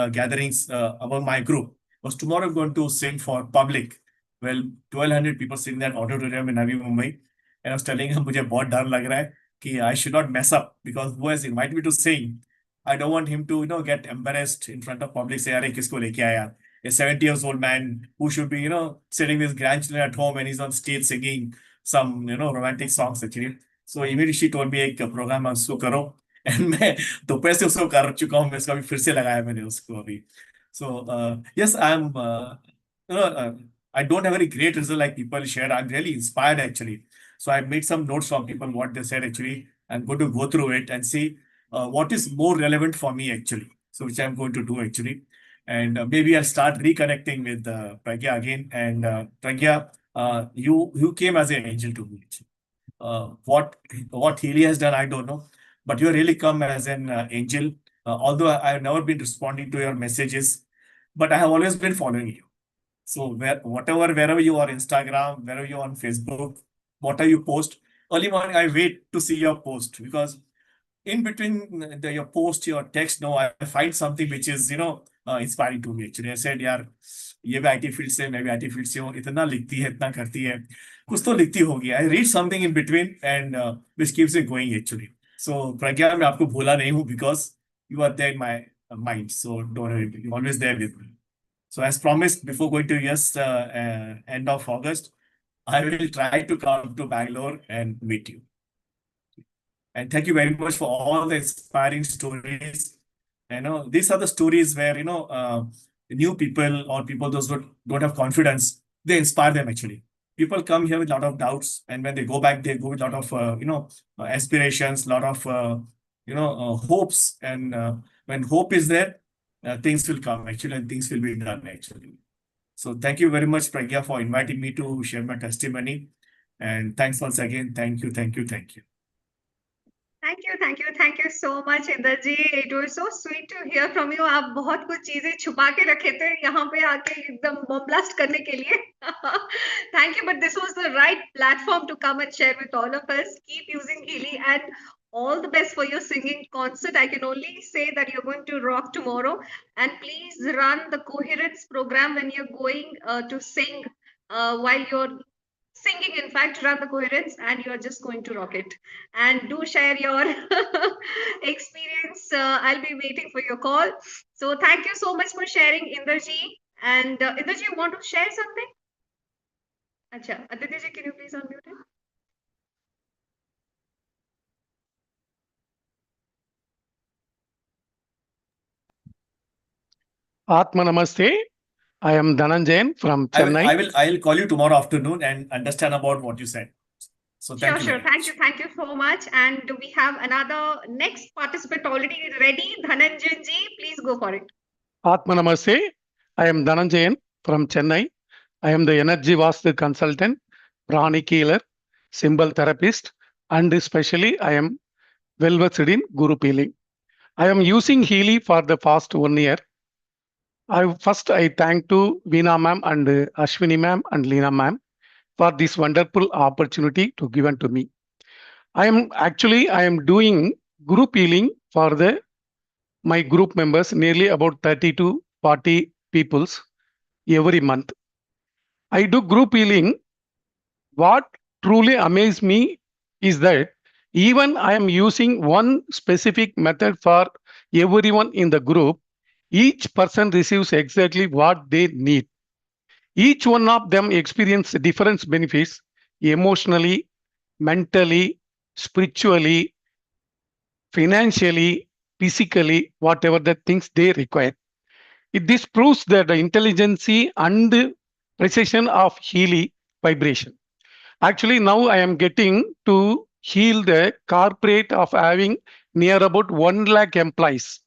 [SPEAKER 11] gatherings among my group. Because tomorrow I'm going to sing for public. Well, 1,200 people sing in that auditorium in Navi Mumbai. And I was telling him, मुझे बहुत डर लग रहा है कि I should not mess up because who has invited me to sing? I don't want him to, get embarrassed in front of public. Say, "Arey, kisko leke aaya?" A 70 years old man who should be, sitting with his grandchildren at home and he's on stage singing some, romantic songs actually. So immediately she told me एक program उसको करो and मैं दोपहर से उसको कर चुका हूँ मैं इसका भी फिर से लगाया मैंने उसको अभी. So yes, I don't have any great result like people shared. I'm really inspired actually. So I made some notes from people what they said actually. I'm going to go through it and see what is more relevant for me actually. So which I'm going to do actually. And maybe I'll start reconnecting with Pragya again. And Pragya, you came as an angel to me. What Healy has done, I don't know. But you really come as an angel. Although I have never been responding to your messages, but I have always been following you. So wherever you are, Instagram, wherever you are on Facebook, whatever you post, early morning I wait to see your post because in between your post, your text, I find something which is, inspiring to me. Actually, I said, यार, ये भी IT field से, मैं भी IT field से हूँ, इतना लिखती है, इतना करती है, कुछ तो लिखती होगी. I read something in between and which keeps it going actually. So, Pragya, मैं आपको भूला नहीं हूँ because you are there in my mind. So, don't worry, you're always there with me. So, as promised, before going to end of August, I will try to come to Bangalore and meet you. And thank you very much for all the inspiring stories. These are the stories where, new people or people those who don't have confidence, they inspire them actually. People come here with a lot of doubts, and when they go back, they go with a lot of, aspirations, a lot of, hopes. And when hope is there, things will come actually, and things will be done actually. So thank you very much, Pragya, for inviting me to share my testimony. And thanks once again. Thank you, thank you, thank you.
[SPEAKER 2] Thank you so much, Indra ji. It was so sweet to hear from you. आप बहुत कुछ चीजें छुपा के रखे थे यहाँ पे आके एकदम bomb blast करने के लिए. Thank you, but this was the right platform to come and share with all of us. Keep using Healy and all the best for your singing concert. I can only say that you're going to rock tomorrow. And please run the coherence program when you're going to sing while you're singing. In fact, run the coherence and you're just going to rock it. And do share your experience. I'll be waiting for your call. So thank you so much for sharing, Indra ji. And Indra ji, you want to share something? Acha, Aditya ji, can you please unmute him?
[SPEAKER 12] Atma Namaste. I am Danjayan from Chennai.
[SPEAKER 11] I will call you tomorrow afternoon and understand about what you said. So thank you.
[SPEAKER 2] Sure. Thank you so much. And we have another next participant already ready. Danjayan ji, please go for it.
[SPEAKER 12] Atma Namaste. I am Danjayan from Chennai. I am the energy vastu consultant, pranic healer, symbol therapist, and especially I am well versed in Guru peeling. I am using Healy for the past 1 year. I thank to Veena ma'am and Ashwini ma'am and Leena ma'am for this wonderful opportunity to given to me. I am doing group healing for the my group members, nearly about 30 to 40 peoples every month. I do group healing. What truly amazes me is that even I am using one specific method for everyone in the group, each person receives exactly what they need. Each one of them experience different benefits emotionally, mentally, spiritually, financially, physically, whatever the things they require. This proves that the intelligence and precision of Healy vibration. Actually, now I am getting to heal the corporate of having near about 1 lakh employees.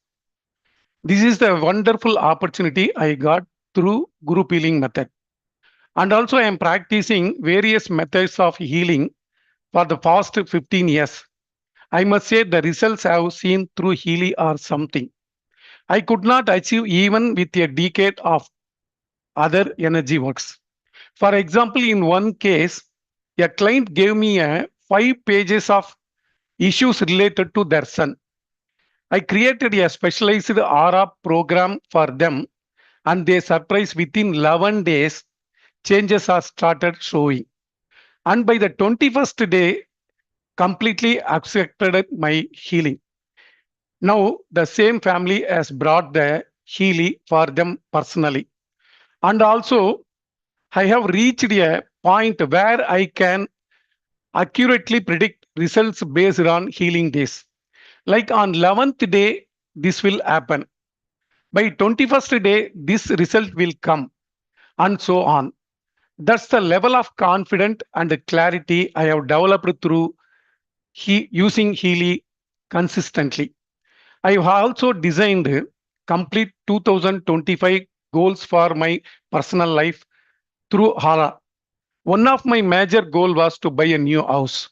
[SPEAKER 12] This is the wonderful opportunity I got through group healing method. And also I am practicing various methods of healing for the past 15 years. I must say the results I have seen through Healy are something I could not achieve even with a decade of other energy works. For example, in one case, a client gave me a 5 pages of issues related to their son. I created a specialized aura program for them, and they surprised within 11 days, changes are started showing. And by the 21st day, completely accepted my healing. Now, the same family has brought the Healy for them personally. And also, I have reached a point where I can accurately predict results based on healing days. Like on 11th day, this will happen. By 21st day, this result will come, and so on. That's the level of confidence and clarity I have developed through using Healy consistently. I have also designed complete 2025 goals for my personal life through Hala. One of my major goal was to buy a new house,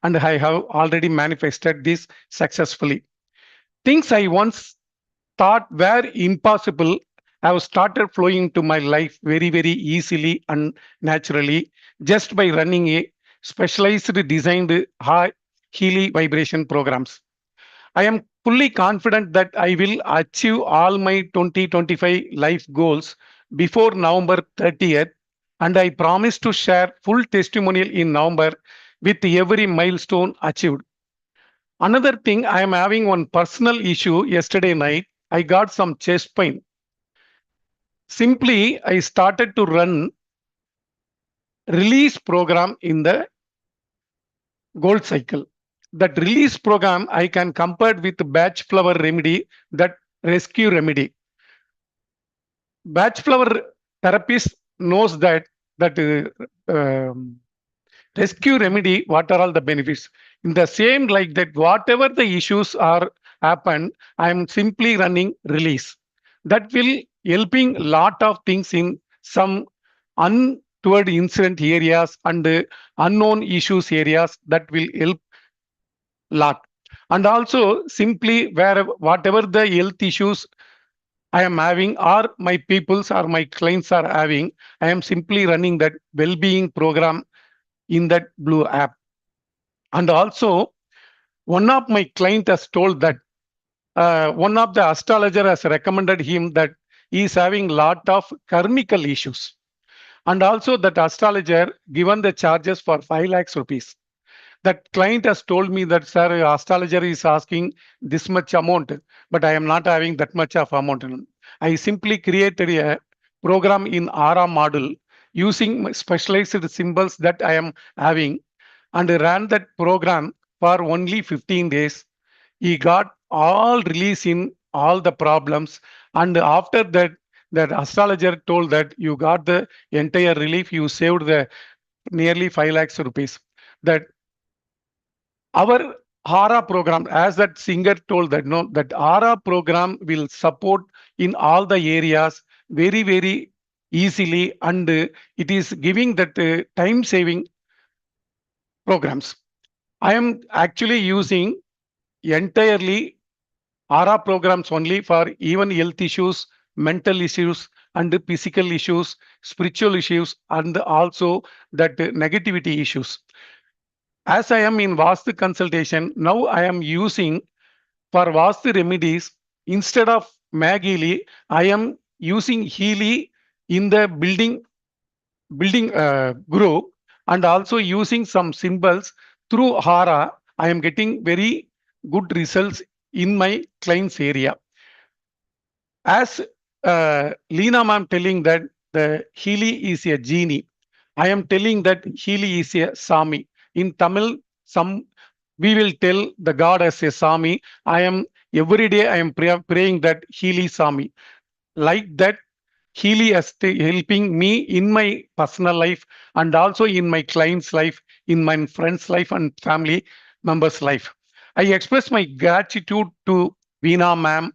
[SPEAKER 12] and I have already manifested this successfully. Things I once thought were impossible have started flowing into my life very, very easily and naturally just by running a specialized designed high Healy vibration programs. I am fully confident that I will achieve all my 2025 life goals before November 30th, and I promise to share full testimonial in November with every milestone achieved. Another thing, I am having one personal issue yesterday night. I got some chest pain. Simply, I started to run release program in the gold cycle. That release program I can compare with batch flower remedy, that rescue remedy. Batch flower therapist knows that rescue remedy, what are all the benefits. In the same like that, whatever the issues are happened, I am simply running release. That will helping lot of things in some untoward incident areas and unknown issues areas, that will help lot. And also simply where whatever the health issues I am having or my peoples or my clients are having, I am simply running that well-being program in that blue app. And also one of my client has told that one of the astrologer has recommended him that he is having lot of karmical issues. And also that astrologer given the charges for 5 lakhs rupees. That client has told me that, sir, astrologer is asking this much amount, but I am not having that much of amount. I simply created a program in Aura model using specialized symbols that I am having, and ran that program for only 15 days. He got all release in all the problems. And after that, that astrologer told that you got the entire relief, you saved the nearly 5 lakhs rupees. That our Hara program, as that singer told that no, that Hara program will support in all the areas very, very easily, and it is giving that time saving programs. I am actually using entirely Hara programs only for even health issues mental issues and physical issues, spiritual issues, and also that negativity issues. As I am in Vastu consultation, now I am using for Vastu remedies instead of Healy, I am using Healy in the building group and also using some symbols through Hara. I am getting very good results in my clients area. As Leena ma'am telling that the Healy is a genie, I am telling that Healy is a Sami. In Tamil, some we will tell the God as a Sami. I am every day I am praying that Healy Sami. Like that, Healy is helping me in my personal life and also in my client's life, in my friend's life and family members' life. I express my gratitude to Veena ma'am,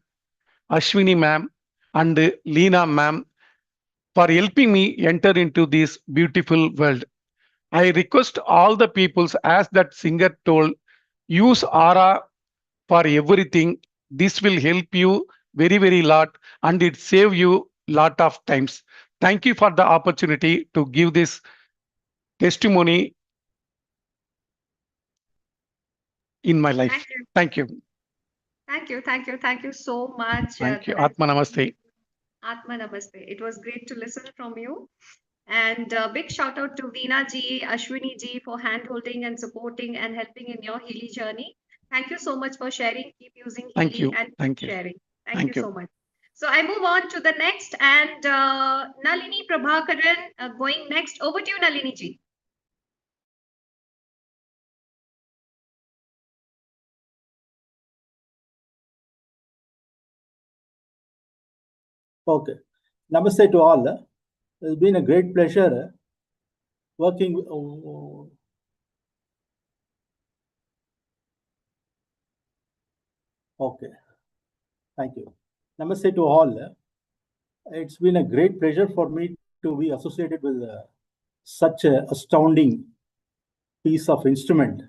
[SPEAKER 12] Ashwini ma'am, and Leena ma'am for helping me enter into this beautiful world. I request all the peoples, as that singer told, use aura for everything. This will help you very, very lot and it save you lot of times. Thank you for the opportunity to give this testimony in my life.
[SPEAKER 2] Thank you.
[SPEAKER 12] Thank you.
[SPEAKER 2] Thank you so much.
[SPEAKER 12] Thank you. Atma Namaste.
[SPEAKER 2] Atma Namaste. It was great to listen from you. And big shout out to Veena ji, Ashwini ji for hand holding and supporting and helping in your Healy journey. Thank you so much for sharing. Keep using
[SPEAKER 12] Thank
[SPEAKER 2] Healy
[SPEAKER 12] you.
[SPEAKER 2] and
[SPEAKER 12] Thank you.
[SPEAKER 2] sharing. Thank
[SPEAKER 12] Thank
[SPEAKER 2] you
[SPEAKER 12] you.
[SPEAKER 2] so much. So I move on to the next and Nalini Prabhakaran going next. Over to you, Nalini ji.
[SPEAKER 13] Okay. Namaste to all. It's been a great pleasure working. Okay. Thank you. Namaste to all. It's been a great pleasure for me to be associated with such an astounding piece of instrument,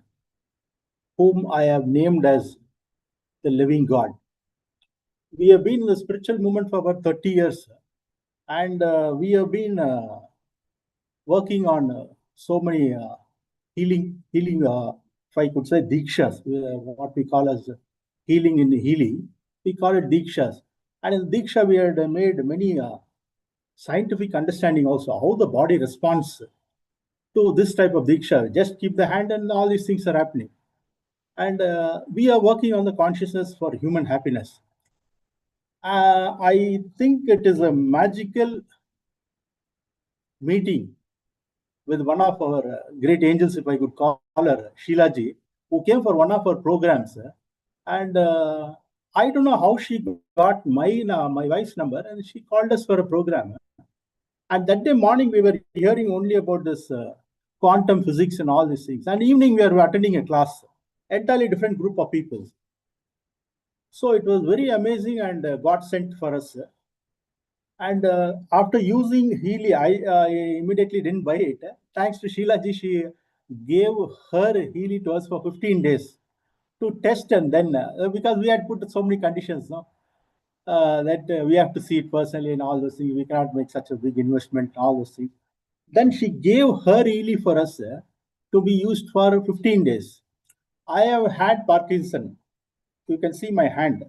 [SPEAKER 13] whom I have named as the living God. We have been in the spiritual movement for about 30 years, and we have been working on so many healing, if I could say, dikshas, what we call as healing in Healy. We call it dikshas. And in diksha, we had made many scientific understanding also, how the body responds to this type of diksha. Just keep the hand and all these things are happening. And we are working on the consciousness for human happiness. I think it is a magical meeting with one of our great angels, if I could call her, Sheila ji, who came for one of our programs. And I don't know how she got my wife's number, and she called us for a program. And that day morning, we were hearing only about this quantum physics and all these things. And evening, we were attending a class, entirely different group of people. So it was very amazing and God sent for us. And after using Healy, I immediately didn't buy it. Thanks to Sheila ji, she gave her Healy to us for 15 days to test, and then because we had put so many conditions, no, that we have to see it personally and all those things. We cannot make such a big investment, all those things. Then she gave her Healy for us to be used for 15 days. I have had Parkinson. You can see my hand.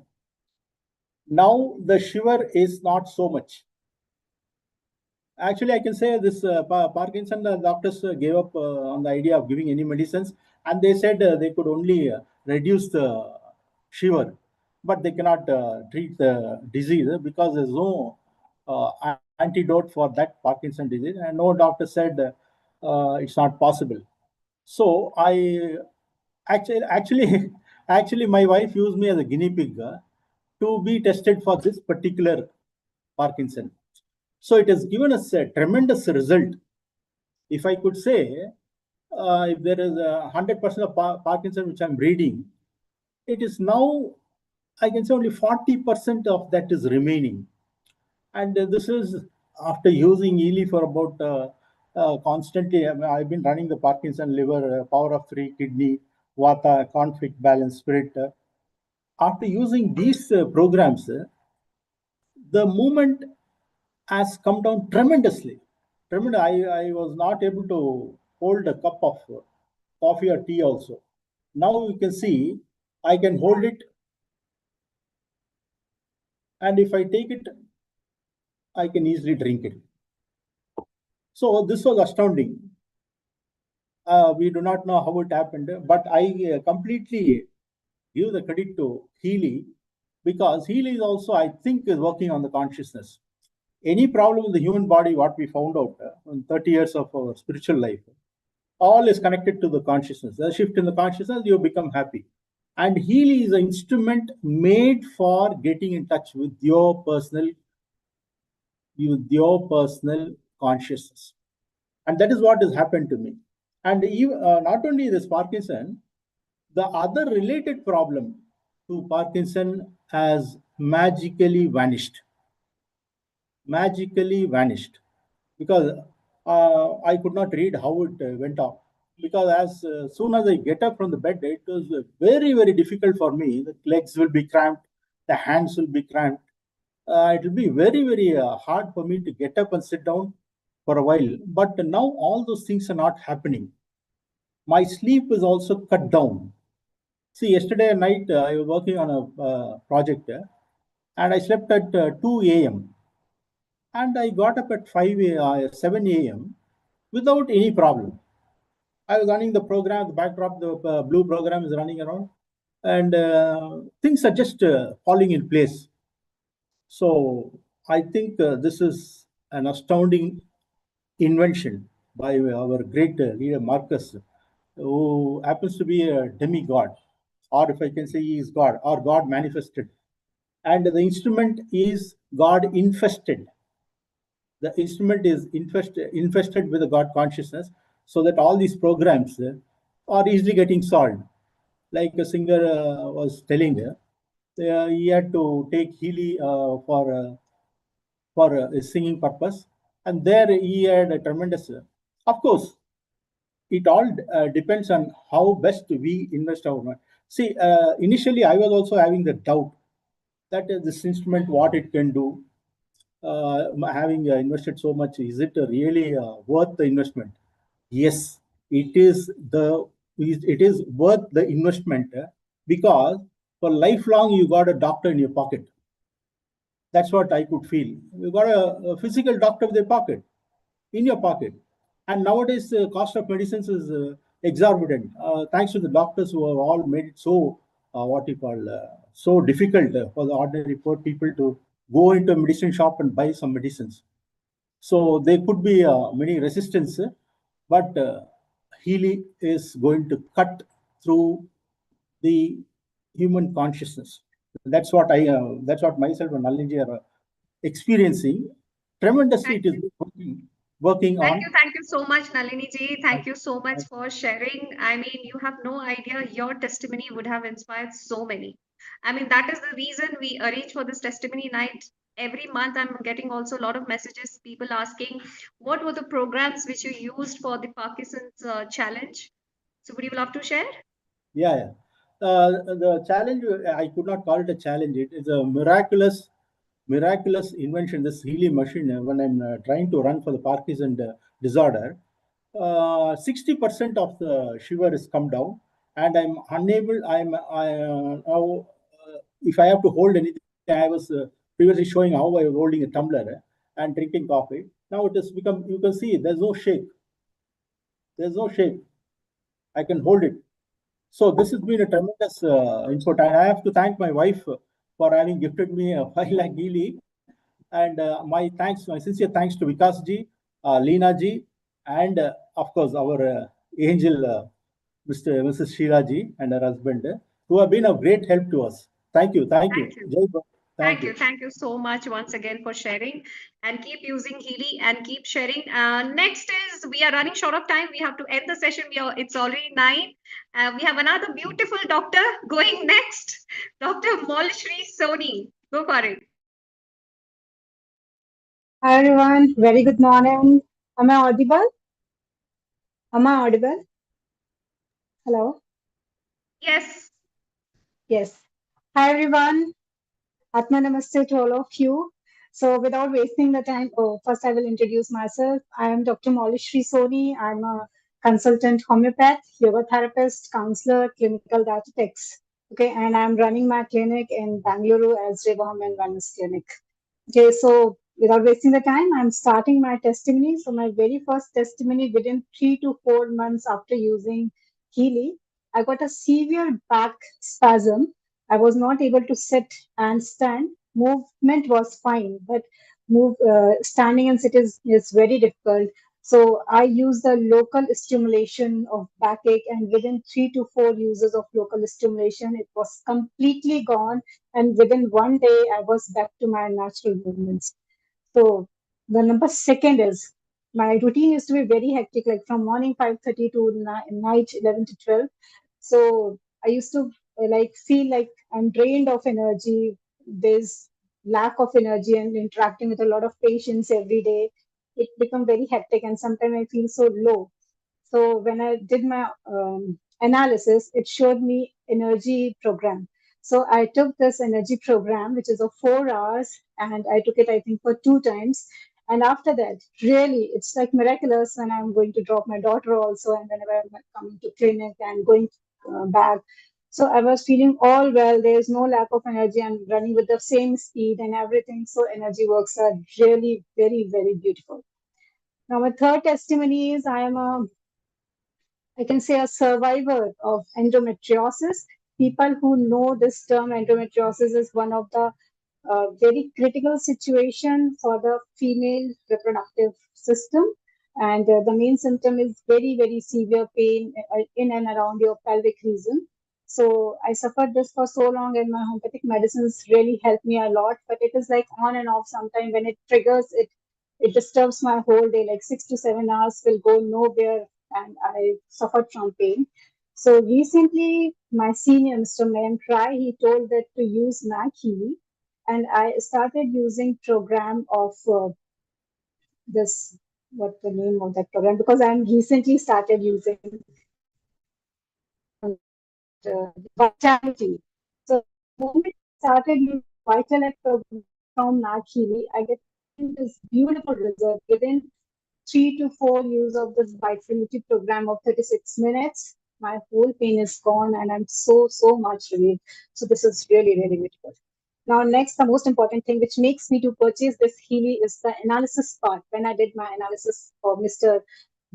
[SPEAKER 13] Now the shiver is not so much. Actually, I can say this Parkinson, the doctors gave up on the idea of giving any medicines, and they said they could only reduce the shiver, but they cannot treat the disease because there's no antidote for that Parkinson disease, and no doctor said it's not possible. So I actually my wife used me as a guinea pig to be tested for this particular Parkinson. So it has given us a tremendous result. If I could say, if there is 100% of Parkinson which I'm reading, it is now, I can say only 40% of that is remaining. And this is after using Healy for about constantly. I've been running the Parkinson liver, power of 3, kidney, Vata, conflict balance, spirit. After using these programs, the movement has come down tremendously. Tremendous. I was not able to hold a cup of coffee or tea also. Now you can see I can hold it, and if I take it, I can easily drink it. So this was astounding. We do not know how it happened, but I completely give the credit to Healy, because Healy is also, I think, is working on the consciousness. Any problem in the human body, what we found out in 30 years of our spiritual life, all is connected to the consciousness. A shift in the consciousness, you become happy. And Healy is an instrument made for getting in touch with your personal consciousness. And that is what has happened to me. And even, not only this Parkinson, the other related problem to Parkinson has magically vanished. Magically vanished. Because I could not read how it went off. Because as soon as I get up from the bed, it was very, very difficult for me. The legs will be cramped, the hands will be cramped. It will be very, very hard for me to get up and sit down for a while. But now all those things are not happening. My sleep is also cut down. See, yesterday night I was working on a project and I slept at 2 a.m. and I got up at 7 a.m. without any problem. I was running the program, the backdrop, the blue program is running around, and things are just falling in place. So I think this is an astounding invention by our great leader Marcus, who happens to be a demigod, or if I can say he is God, or God manifested. And the instrument is God infested. The instrument is infested with the God consciousness, so that all these programs are easily getting solved. Like a singer was telling, he had to take Healy for a singing purpose, and there he had a tremendous. Of course, it all depends on how best we invest our money. See, initially I was also having the doubt that this instrument, what it can do. Having invested so much, is it really worth the investment? Yes, it is worth the investment because for lifelong you got a doctor in your pocket. That's what I could feel. You got a physical doctor with a pocket, in your pocket. And nowadays, the cost of medicines is exorbitant. Thanks to the doctors who have all made it so, so difficult for the ordinary poor people to go into a medicine shop and buy some medicines. So there could be many resistance, but Healy is going to cut through the human consciousness. That's what myself and Nalini are experiencing. Tremendously, it is working on.
[SPEAKER 2] Thank you so much, Nalini ji. Thank you so much for sharing. I mean, you have no idea, your testimony would have inspired so many. I mean, that is the reason we arrange for this testimony night. Every month, I'm getting also a lot of messages, people asking, what were the programs which you used for the Parkinson's challenge? So would you love to share?
[SPEAKER 13] Yeah. The challenge, I could not call it a challenge. It is a miraculous invention, this Healy machine. When I'm trying to run for the Parkinson disorder, 60% of the shiver is come down, and I'm unable. Now, if I have to hold anything, I was previously showing how I was holding a tumbler and drinking coffee. Now it has become. You can see there's no shake. There's no shake. I can hold it. So this has been a tremendous input. I have to thank my wife for having gifted me a file like Healy. And my sincere thanks to Vikas ji, Leena ji, and of course our angel, Mrs. Sheila ji and her husband, who have been of great help to us. Thank you.
[SPEAKER 2] Thank you. Thank you so much once again for sharing, and keep using Healy and keep sharing. Next is, we are running short of time. We have to end the session. It's already 9. We have another beautiful doctor going next, Dr. Malishri Soni. Go for it.
[SPEAKER 14] Hi everyone, very good morning. Am I audible? Hello?
[SPEAKER 2] Yes.
[SPEAKER 14] Yes. Hi everyone. Atma Namaste to all of you. So without wasting the time, first I will introduce myself. I am Dr. Malishri. I'm a consultant homeopath, yoga therapist, counselor, clinical dietetics. Okay, and I'm running my clinic in Bangalore as Rebham and Wellness Clinic. Okay, so without wasting the time, I'm starting my testimony. So my very first testimony within 3 to 4 months after using Healy, I got a severe back spasm. I was not able to sit and stand. Movement was fine, but standing and sit is very difficult. So I used the local stimulation of backache, and within 3 to 4 uses of local stimulation, it was completely gone, and within one day I was back to my natural movements. So the number second is my routine used to be very hectic, like from morning 5:30 to night 11 to 12. So I used to like feel like I'm drained of energy. There's lack of energy and interacting with a lot of patients every day. It become very hectic, and sometimes I feel so low. So when I did my analysis, it showed me energy program. So I took this energy program, which is of 4 hours, and I took it, I think, for 2 times. And after that, really, it's like miraculous when I'm going to drop my daughter also, and whenever I'm coming to clinic and going back. So I was feeling all well. There's no lack of energy. I'm running with the same speed and everything. So energy works are really very, very beautiful. Now, my third testimony is I can say a survivor of endometriosis. People who know this term, endometriosis is one of the very critical situation for the female reproductive system. And the main symptom is very, very severe pain in and around your pelvic region. So I suffered this for so long, and my homeopathic medicines really helped me a lot. But it is like on and off. Sometimes when it triggers, it disturbs my whole day. Like 6 to 7 hours will go nowhere, and I suffered from pain. So recently, my senior, Mr. Mayan Try, he told that to use Mac Healy, and I started using program of this. What the name of that program? Because I'm recently started using Vitality. So the moment I started using Vitality program from Mac Healy, I get this beautiful result within 3 to 4 use of this Vitality program of 36 minutes. My whole pain is gone, and I'm so much relieved. So this is really, really beautiful. Now, next, the most important thing which makes me to purchase this Healy is the analysis part. When I did my analysis for Mr.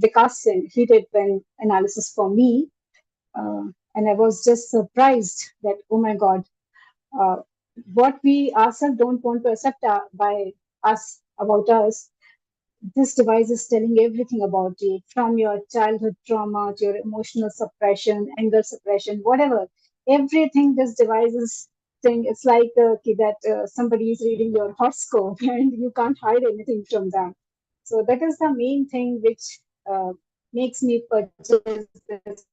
[SPEAKER 14] Vikas Singh, he did an analysis for me, and I was just surprised that, oh my God, uh, what we ourselves don't want to accept by us about us, this device is telling everything about you, from your childhood trauma to your emotional suppression, anger suppression, whatever. Everything this device is saying, it's like that somebody is reading your horoscope and you can't hide anything from them. So that is the main thing which makes me purchase this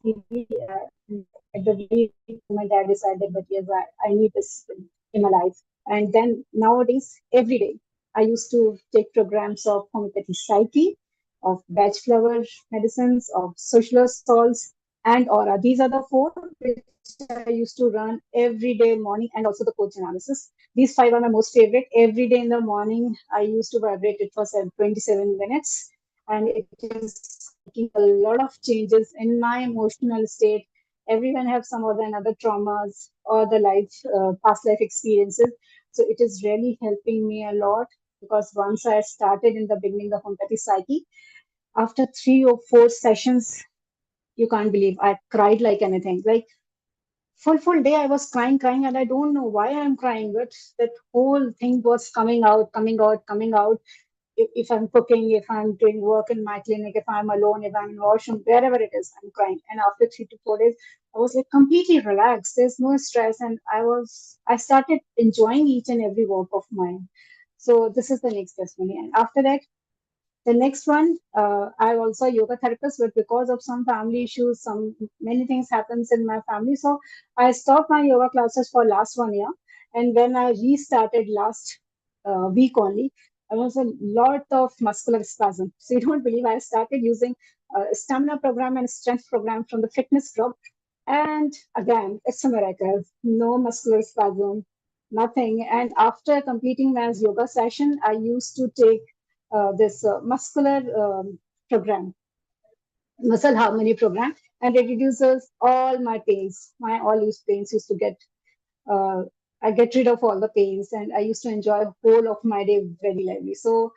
[SPEAKER 14] TV, at the very moment I decided that yes, I need this in my life. And then nowadays, every day, I used to take programs of homeopathy psyche, of batch flower medicines, of social salts, and aura. These are the four which I used to run every day morning, and also the coach analysis. These five are my most favorite. Every day in the morning, I used to vibrate it for 27 minutes, and it is making a lot of changes in my emotional state. Everyone have some or the another traumas or the past life experiences. So it is really helping me a lot, because once I started in the beginning of homeopathy psyche, after 3 or 4 sessions, you can't believe I cried like anything. Like full day I was crying, and I don't know why I'm crying, but that whole thing was coming out. If I'm cooking, if I'm doing work in my clinic, if I'm alone, if I'm in washroom, wherever it is, I'm crying. And after 3 to 4 days, I was like completely relaxed. There's no stress, and I started enjoying each and every work of mine. So this is the next testimony. And after that, the next one, I'm also a yoga therapist, but because of some family issues, some many things happens in my family. So I stopped my yoga classes for last 1 year. And when I restarted last week only, I was a lot of muscular spasm. So you don't believe I started using stamina program and strength program from the fitness group. And again, it's a miracle. No muscular spasm, nothing. And after completing my yoga session, I used to take this muscular program, muscle harmony program, and it reduces all my pains. My all used pains used to get uh, I get rid of all the pains, and I used to enjoy whole of my day very lively. So,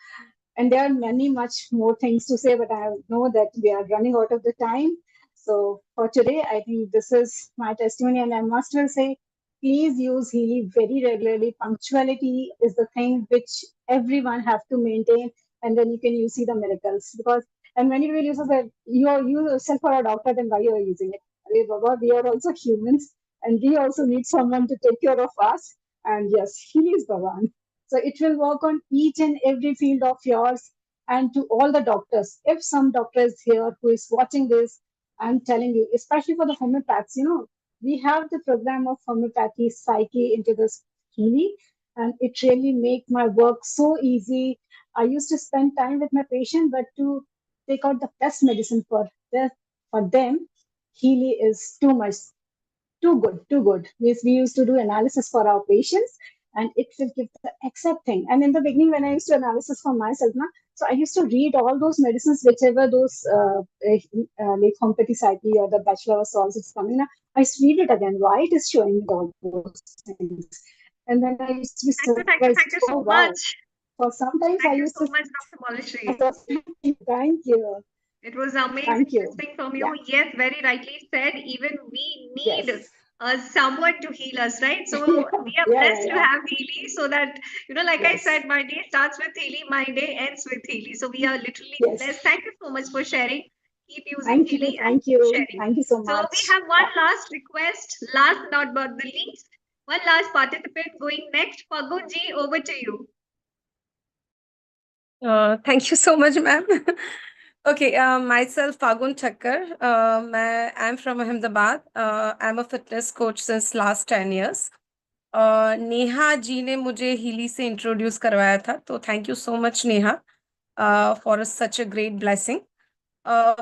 [SPEAKER 14] and there are many much more things to say, but I know that we are running out of the time. So for today, I think this is my testimony, and I must well say, please use Healy very regularly. Punctuality is the thing which everyone have to maintain, and then you see the miracles. Because and many people use that you yourself are a doctor, then why you are using it? Arey Baba, we are also humans, and we also need someone to take care of us. And yes, Healy is the one. So it will work on each and every field of yours. And to all the doctors, if some doctor is here who is watching this, I'm telling you, especially for the homeopaths, we have the program of homeopathy psyche into this Healy, and it really make my work so easy. I used to spend time with my patient, but to take out the best medicine for them, Healy is too much, too good, too good. We used to do analysis for our patients, and it will give the exact thing. And in the beginning, when I used to analysis for myself, so I used to read all those medicines, whichever those like homeopathy psyche or the Bachelor of Salts is coming. I used to read it again. Why it is showing me all those things? And then I used to be surprised.
[SPEAKER 2] Thank you
[SPEAKER 14] Oh
[SPEAKER 2] so
[SPEAKER 14] wow!
[SPEAKER 2] much.
[SPEAKER 14] For sometimes I
[SPEAKER 2] Thank you
[SPEAKER 14] used
[SPEAKER 2] so
[SPEAKER 14] to.
[SPEAKER 2] much, Dr. Malishri.
[SPEAKER 14] Thank you.
[SPEAKER 2] It was amazing
[SPEAKER 14] Thank you.
[SPEAKER 2] listening from you.
[SPEAKER 14] Yeah.
[SPEAKER 2] Yes, very rightly said. Even we need
[SPEAKER 14] Yes.
[SPEAKER 2] someone to heal us, right? So we are
[SPEAKER 14] Yeah.
[SPEAKER 2] blessed to
[SPEAKER 14] Yeah.
[SPEAKER 2] have Healy so that, like I
[SPEAKER 14] Yes.
[SPEAKER 2] said, my day starts with Healy, my day ends with Healy. So we are literally
[SPEAKER 14] Yes.
[SPEAKER 2] blessed. Thank you so much for sharing. Keep using
[SPEAKER 14] Thank you.
[SPEAKER 2] Healy and
[SPEAKER 14] Thank
[SPEAKER 2] keep
[SPEAKER 14] you.
[SPEAKER 2] sharing.
[SPEAKER 14] Thank you so
[SPEAKER 2] So
[SPEAKER 14] much.
[SPEAKER 2] we have one
[SPEAKER 14] Yeah.
[SPEAKER 2] last request, last not but the least, one last participant going next. Fagunji, over to you.
[SPEAKER 8] Thank you so much, ma'am. Okay, myself, Fagun Thakkar. I'm from Ahmedabad. I'm a fitness coach since last 10 years. Neha ji ने मुझे Healy से introduce करवाया था, तो thank you so much Neha for such a great blessing.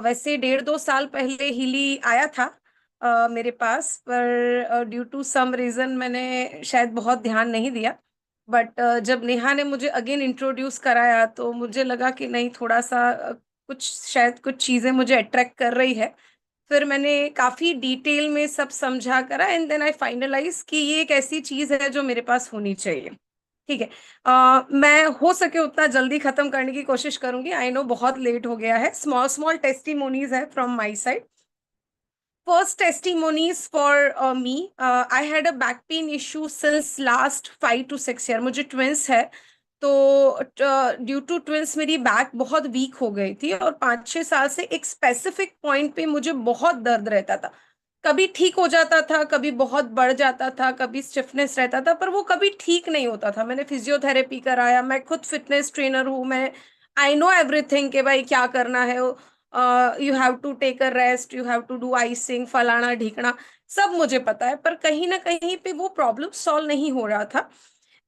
[SPEAKER 8] वैसे 1.5-2 साल पहले Healy आया था मेरे पास, पर ड्यू टू सम रीज़न मैंने शायद बहुत ध्यान नहीं दिया. बट जब नेहा ने मुझे अगेन इंट्रोड्यूस कराया तो मुझे लगा कि नहीं, थोड़ा सा कुछ चीज़ें मुझे अट्रैक्ट कर रही है. फिर मैंने काफ़ी डिटेल में सब समझा करा, एंड देन आई फाइनलाइज कि ये एक ऐसी चीज़ है जो मेरे पास होनी चाहिए. ठीक है. मैं हो सके उतना जल्दी खत्म करने की कोशिश करूंगी. आई नो बहुत लेट हो गया है. स्मॉल स्मॉल टेस्टिमोनीज है from my side. First testimonies for me. I had a back pain issue since last 5 to 6 year. मुझे ट्विंस है, तो ड्यू टू ट्विंस मेरी बैक बहुत वीक हो गई थी, और 5-6 साल से एक स्पेसिफिक पॉइंट पे मुझे बहुत दर्द रहता था. कभी ठीक हो जाता था, कभी बहुत बढ़ जाता था, कभी स्टिफनेस रहता था, पर वो कभी ठीक नहीं होता था. मैंने फिजियोथेरेपी कराया, मैं खुद फिटनेस ट्रेनर हूँ, मैं आई नो एवरीथिंग कि भाई क्या करना है. You have to take a rest, you have to do icing, फलाना ढिकना, सब मुझे पता है, पर कहीं ना कहीं पे वो प्रॉब्लम सॉल्व नहीं हो रहा था.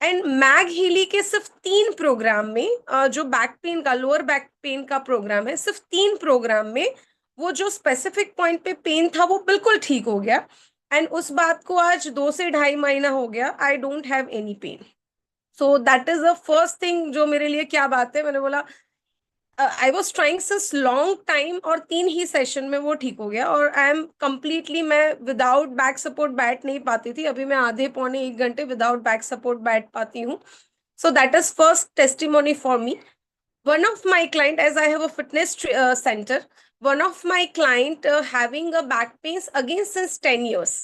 [SPEAKER 8] एंड मैग हीली के सिर्फ 3 प्रोग्राम में, जो बैक पेन का, लोअर बैक पेन का प्रोग्राम है, सिर्फ 3 प्रोग्राम में वो जो स्पेसिफिक पॉइंट पे पेन था वो बिल्कुल ठीक हो गया. एंड उस बात को आज 2 से ढाई महीना हो गया. I don't have any pain. So that is the first thing जो मेरे लिए क्या बात है. मैंने बोला I was trying since long time, और 3 ही सेशन में वो ठीक हो गया. और आई एम कम्प्लीटली, मैं विदाउट बैक सपोर्ट बैठ नहीं पाती थी, अभी मैं आधे पौने 1 घंटे विदाउट बैक सपोर्ट बैठ पाती हूँ. So that is first testimony for me. One of my client, as I have a fitness center, one of my client having a back pains again since 10 years.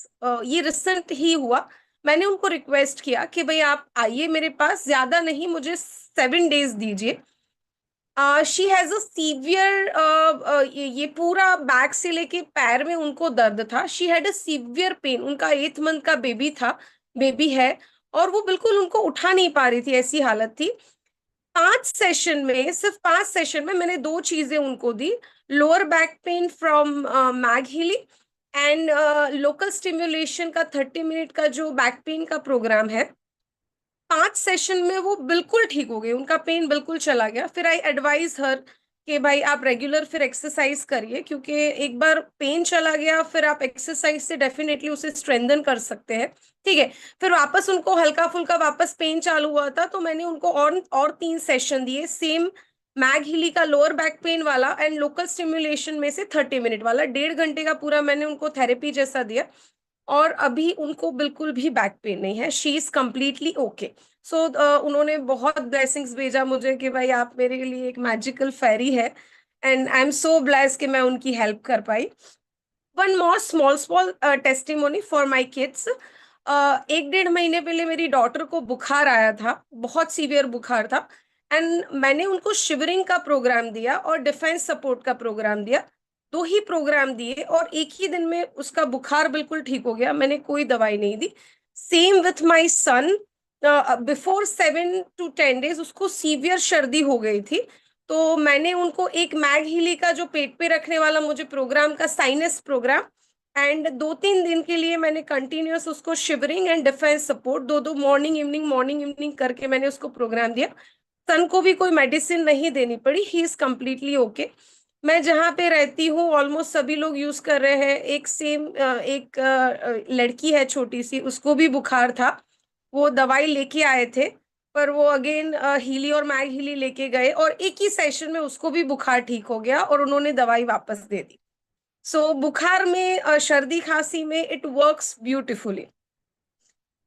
[SPEAKER 8] ये recent ही हुआ. मैंने उनको request किया कि भाई आप आइए मेरे पास, ज्यादा नहीं, मुझे 7 days दीजिए. शी हैज अ सीवियर, ये पूरा बैक से लेके पैर में उनको दर्द था. She had a severe pain. उनका 8th मंथ का बेबी था, बेबी है, और वो बिल्कुल उनको उठा नहीं पा रही थी, ऐसी हालत थी. 5 सेशन में, सिर्फ 5 सेशन में मैंने 2 चीजें उनको दी. लोअर बैक पेन फ्रॉम मैग हीली, एंड लोकल स्टिम्युलेशन का 30 मिनट का जो बैक पेन का प्रोग्राम है. 5 सेशन में वो बिल्कुल ठीक हो गए, उनका पेन बिल्कुल चला गया. फिर आई एडवाइज हर
[SPEAKER 15] कि भाई आप रेगुलर फिर एक्सरसाइज करिए, क्योंकि एक बार पेन चला गया फिर आप एक्सरसाइज से डेफिनेटली उसे स्ट्रेंथन कर सकते हैं। ठीक है, फिर वापस उनको हल्का फुल्का वापस पेन चालू हुआ था तो मैंने उनको और 3 सेशन दिए, सेम मैग हिली का लोअर बैक पेन वाला एंड लोकल स्टिम्युलेशन में से 30 मिनट वाला, 1.5 घंटे का पूरा मैंने उनको थेरेपी जैसा दिया। और अभी उनको बिल्कुल भी बैक पेन नहीं है, शी इज कम्प्लीटली ओके। सो उन्होंने बहुत ब्लेसिंग्स भेजा मुझे कि भाई आप मेरे लिए एक मैजिकल फेरी है, and I am so blessed कि मैं उनकी हेल्प कर पाई। One more small testimony for my kids. 1-1.5 महीने पहले मेरी डॉटर को बुखार आया था, बहुत सीवियर बुखार था, एंड मैंने उनको शिवरिंग का प्रोग्राम दिया और डिफेंस सपोर्ट का प्रोग्राम दिया। 2 ही प्रोग्राम दिए और एक ही दिन में उसका बुखार बिल्कुल ठीक हो गया, मैंने कोई दवाई नहीं दी। Same with my son, before 7 to 10 days उसको सीवियर सर्दी हो गई थी, तो मैंने उनको एक मैग हिली का जो पेट पे रखने वाला मुझे प्रोग्राम का साइनस प्रोग्राम, एंड 2-3 दिन के लिए मैंने कंटिन्यूअस उसको shivering and defence support 2-2 morning evening करके मैंने उसको प्रोग्राम दिया। सन को भी कोई मेडिसिन नहीं देनी पड़ी, ही इज कम्प्लीटली ओके। मैं जहाँ पे रहती हूँ ऑलमोस्ट सभी लोग यूज कर रहे हैं, एक लड़की है छोटी सी, उसको भी बुखार था, वो दवाई लेके आए थे, पर वो अगेन हीली और मैग हीली लेके गए और एक ही सेशन में उसको भी बुखार ठीक हो गया और उन्होंने दवाई वापस दे दी। सो बुखार में सर्दी खांसी में it works beautifully.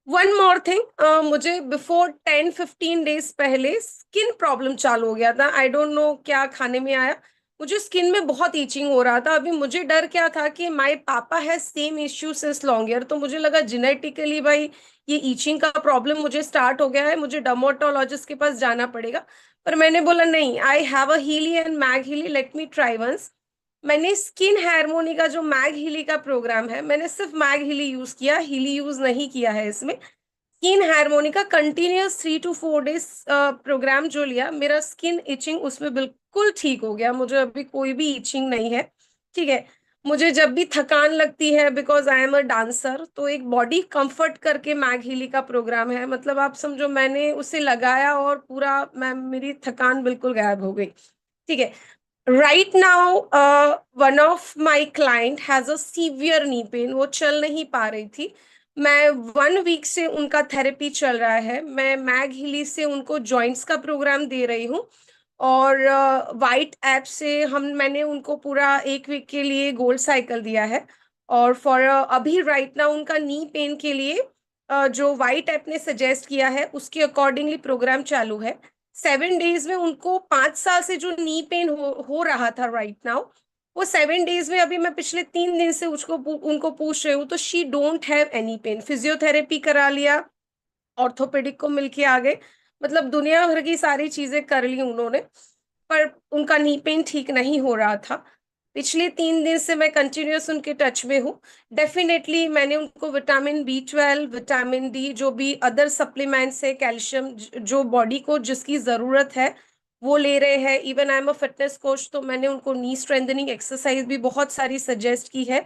[SPEAKER 15] One more thing, मुझे बिफोर 10-15 days पहले स्किन प्रॉब्लम चालू हो गया था, आई डोंट नो क्या खाने में आया, मुझे स्किन में बहुत ईचिंग हो रहा था। अभी मुझे डर क्या था कि माय पापा है same issue since long year, तो मुझे लगा जेनेटिकली भाई ये ईचिंग का प्रॉब्लम मुझे स्टार्ट हो गया है, मुझे डर्मेटोलॉजिस्ट के पास जाना पड़ेगा। पर मैंने बोला नहीं, I have a Healy and MagHealy, let me try once. मैंने स्किन हार्मोनी का जो मैग हीली का प्रोग्राम है, मैंने सिर्फ मैग हीली यूज किया, हीली यूज नहीं किया है इसमें। स्किन हार्मोनी का कंटिन्यूअस 3 to 4 days प्रोग्राम जो लिया, मेरा स्किन इचिंग उसमें बिल्कुल ठीक हो गया, मुझे अभी कोई भी इचिंग नहीं है। ठीक है, मुझे जब भी थकान लगती है, because I am a dancer, तो एक बॉडी कंफर्ट करके मैग हीली का प्रोग्राम है, मतलब आप समझो मैंने उसे लगाया और पूरा मेरी थकान बिल्कुल गायब हो गई। ठीक है, right now one of my client has a severe knee pain, वो चल नहीं पा रही थी। मैं 1 week से उनका थेरेपी चल रहा है, मैं मैग हिली से उनको जॉइंट्स का प्रोग्राम दे रही हूँ, और वाइट ऐप से मैंने उनको पूरा 1 week के लिए गोल्ड साइकिल दिया है। और फॉर अभी राइट नाउ उनका नी पेन के लिए जो वाइट ऐप ने सजेस्ट किया है उसके अकॉर्डिंगली प्रोग्राम चालू है। 7 days में उनको 5 साल से जो नी पेन हो रहा था राइट नाउ, वो 7 days में अभी मैं पिछले 3 दिन से उनको पूछ रही हूँ, तो she don't have any pain. Physiotherapy करा लिया, ऑर्थोपेडिक को मिलके आ गए, मतलब दुनिया भर की सारी चीजें कर ली उन्होंने, पर उनका नी पेन ठीक नहीं हो रहा था। पिछले 3 दिन से मैं कंटिन्यूअस उनके टच में हूँ। डेफिनेटली मैंने उनको विटामिन B12, विटामिन डी, जो भी अदर सप्लीमेंट्स है, कैल्शियम, जो बॉडी को जिसकी जरूरत है वो ले रहे हैं। Even I am a fitness coach, तो मैंने उनको नी स्ट्रेंथनिंग एक्सरसाइज भी बहुत सारी सजेस्ट की है।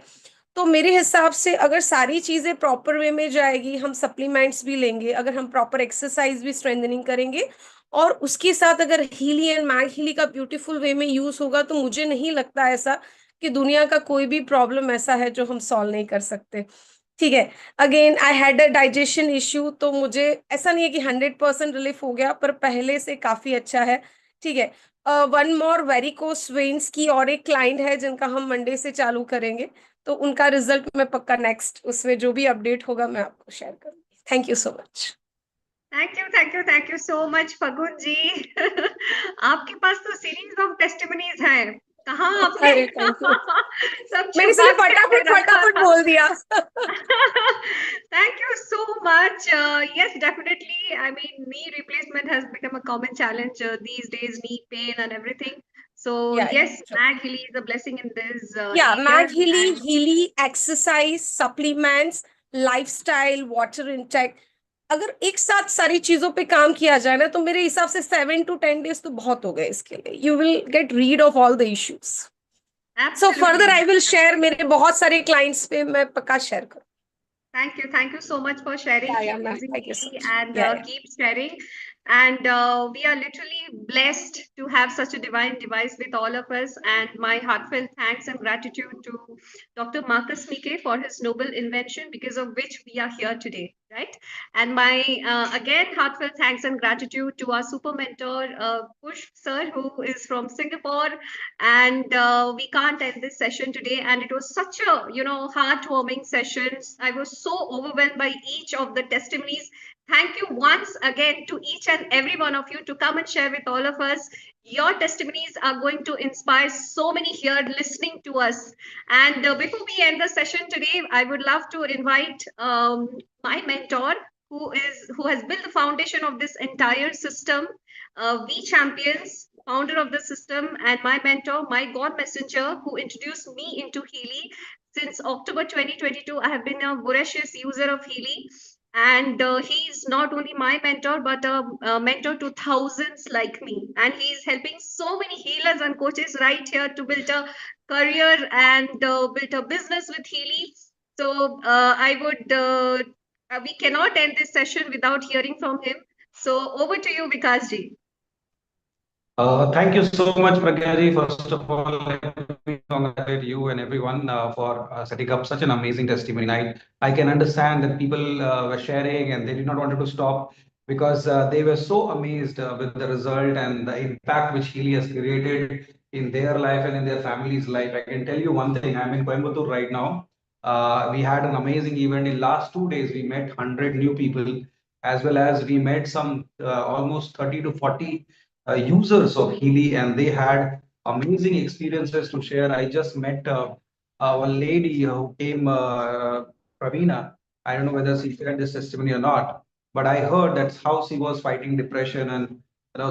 [SPEAKER 15] तो मेरे हिसाब से अगर सारी चीजें प्रॉपर वे में जाएगी, हम सप्लीमेंट्स भी लेंगे, अगर हम प्रॉपर एक्सरसाइज भी स्ट्रेंथनिंग करेंगे, और उसके साथ अगर हीली एंड मैग हीली का ब्यूटीफुल वे में यूज होगा, तो मुझे नहीं लगता ऐसा कि दुनिया का कोई भी प्रॉब्लम ऐसा है जो हम सॉल्व नहीं कर सकते। ठीक है, again I had a digestion issue, तो मुझे ऐसा नहीं है कि 100% रिलीफ हो गया, पर पहले से काफी अच्छा है। ठीक है, वन मोर वेरिकोस वेन्स की और एक क्लाइंट है जिनका हम मंडे से चालू करेंगे, तो उनका रिजल्ट मैं पक्का नेक्स्ट उसमें जो भी अपडेट होगा मैं आपको शेयर करूंगी। Thank you so much.
[SPEAKER 2] Thank you so much फगुन जी। आपके पास तो सीरीज ऑफ टेस्टिमनीज हैं, कहाँ आपने
[SPEAKER 15] अरे थैंक यू,
[SPEAKER 2] सब
[SPEAKER 15] मैंने
[SPEAKER 2] छुपा
[SPEAKER 15] इसलिए
[SPEAKER 2] के रखा
[SPEAKER 15] फटाफट
[SPEAKER 2] था।
[SPEAKER 15] बोल दिया।
[SPEAKER 2] Thank you so much. Yes, definitely. I mean, knee replacement has become a common challenge these days, knee pain and everything. So yes, Mag Healy is a blessing in this
[SPEAKER 15] Yeah,
[SPEAKER 2] area.
[SPEAKER 15] Mag Healy, exercise, supplements, lifestyle, water intake, अगर एक साथ सारी चीजों पे काम किया जाए ना, तो मेरे हिसाब से 7 to 10 days तो बहुत हो गए इसके लिए। You will get rid of all the issues. So further I will share, मेरे बहुत सारे क्लाइंट्स पे मैं पक्का शेयर करूँ।
[SPEAKER 2] Thank you so much for sharing.
[SPEAKER 15] Yeah,
[SPEAKER 2] Keep
[SPEAKER 15] ma'am.
[SPEAKER 2] using
[SPEAKER 15] Thank you so
[SPEAKER 2] Healy
[SPEAKER 15] much.
[SPEAKER 2] and
[SPEAKER 15] Yeah.
[SPEAKER 2] keep sharing. And we are literally blessed to have such a divine device with all of us. And my heartfelt thanks and gratitude to Dr. Marcus Mike for his noble invention, because of which we are here today, right? And my, again, heartfelt thanks and gratitude to our super mentor, Push sir, who is from Singapore. And we can't end this session today. And it was such a, heartwarming session. I was so overwhelmed by each of the testimonies. Thank you once again to each and every one of you to come and share with all of us. Your testimonies are going to inspire so many here listening to us. And before we end the session today, I would love to invite my mentor, who has built the foundation of this entire system, We Champions, founder of the system, and my mentor, my God Messenger, who introduced me into Healy. Since October 2022, I have been a voracious user of Healy. And he is not only my mentor, but a mentor to thousands like me. And he is helping so many healers and coaches right here to build a career and build a business with Healy. So we cannot end this session without hearing from him. So over to you, Vikasji.
[SPEAKER 16] Thank you so much, Pragyaji. First of all, let me congratulate you and everyone for setting up such an amazing testimony night. I can understand that people were sharing and they did not want to stop because they were so amazed with the result and the impact which Healy has created in their life and in their family's life. I can tell you one thing, I'm in Coimbatore right now. We had an amazing event. In last 2 days, we met 100 new people, as well as we met some almost 30 to 40 users of Healy, and they had amazing experiences to share. I just met one lady who came, Pravina. I don't know whether she shared this testimony or not, but I heard that's how she was fighting depression, and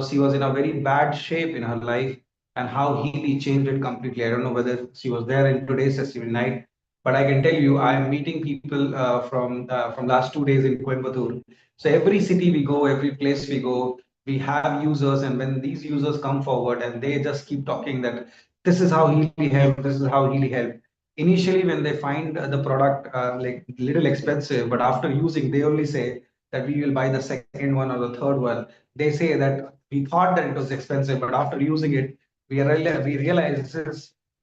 [SPEAKER 16] she was in a very bad shape in her life, and how Healy changed it completely. I don't know whether she was there in today's testimony night, but I can tell you, I am meeting people from last 2 days in Coimbatore. So every city we go, every place we go, we have users, and when these users come forward and they just keep talking that this is how Healy help, this is how Healy help. Initially, when they find the product like little expensive, but after using, they only say that we will buy the second one or the third one. They say that we thought that it was expensive, but after using it, we realize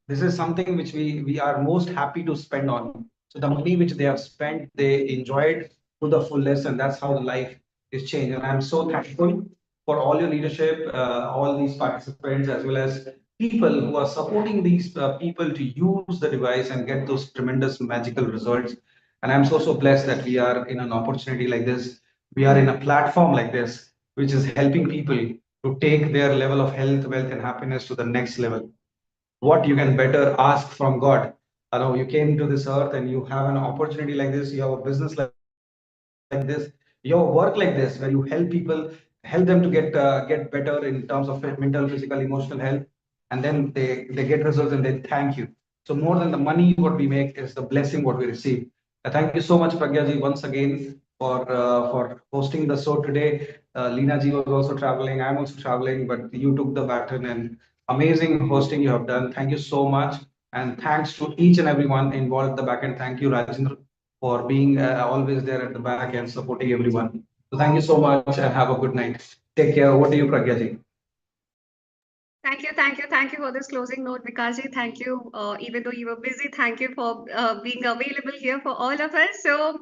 [SPEAKER 16] this is something which we are most happy to spend on. So the money which they have spent, they enjoyed to the fullest, and that's how the life is changed. And I'm so thankful for all your leadership, all these participants, as well as people who are supporting these people to use the device and get those tremendous magical results. And I'm so blessed that we are in an opportunity like this. We are in a platform like this, which is helping people to take their level of health, wealth, and happiness to the next level. What you can better ask from God? I know you came to this earth and you have an opportunity like this, you have a business like this, your work like this, where you help people, help them to get better in terms of mental, physical, emotional health, and then they get results and they thank you. So more than the money what we make is the blessing what we receive. Thank you so much, Pragyaji, once again for hosting the show today. Leena ji was also traveling. I'm also traveling, but you took the baton and amazing hosting you have done. Thank you so much, and thanks to each and everyone involved at the back end. Thank you, Rajendra, for being always there at the back and supporting everyone. So thank you so much and have a good night. Take care. Over to you, Pragya ji.
[SPEAKER 2] Thank you for this closing note, Vikasji. Thank you. Even though you were busy, thank you for being available here for all of us. So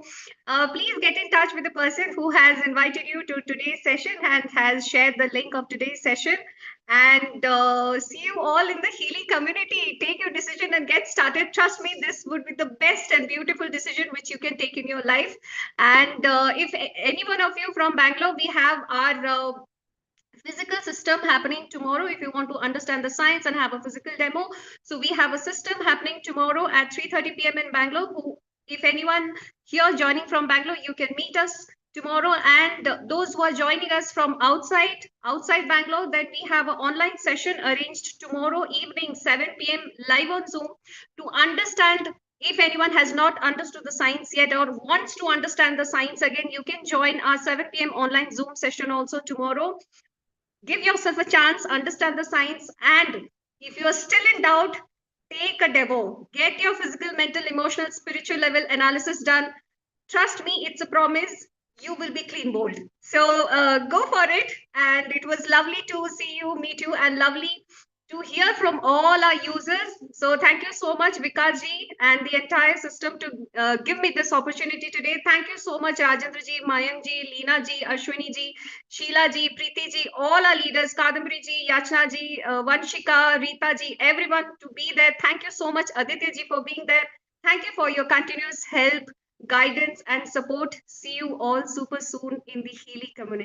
[SPEAKER 2] please get in touch with the person who has invited you to today's session and has shared the link of today's session. And see you all in the Healy community. Take your decision and get started. Trust me, this would be the best and beautiful decision which you can take in your life. And if any one of you from Bangalore, we have our physical system happening tomorrow. If you want to understand the science and have a physical demo, so we have a system happening tomorrow at 3:30 p.m. in Bangalore. If anyone here joining from Bangalore, you can meet us tomorrow. And those who are joining us from outside Bangalore, then we have an online session arranged tomorrow evening 7 p.m. live on Zoom to understand. If anyone has not understood the science yet or wants to understand the science again, you can join our 7 p.m. online Zoom session also tomorrow. Give yourself a chance, understand the science, and if you are still in doubt, take a demo. Get your physical, mental, emotional, spiritual level analysis done. Trust me, it's a promise. you will be clean bowled. So go for it. And it was lovely to see you, meet you, and lovely to hear from all our users. So thank you so much, Vikaji, and the entire system to give me this opportunity today. Thank you so much, Rajendra ji, Mayank ji, Leena ji, Ashwini ji, Sheila ji, Preeti ji, all our leaders, Kadambari ji, Yachna ji, Vanshika, Rita ji, everyone to be there. Thank you so much, Aditya ji, for being there. Thank you for your continuous help, guidance, and support. See you all super soon in the Healy community.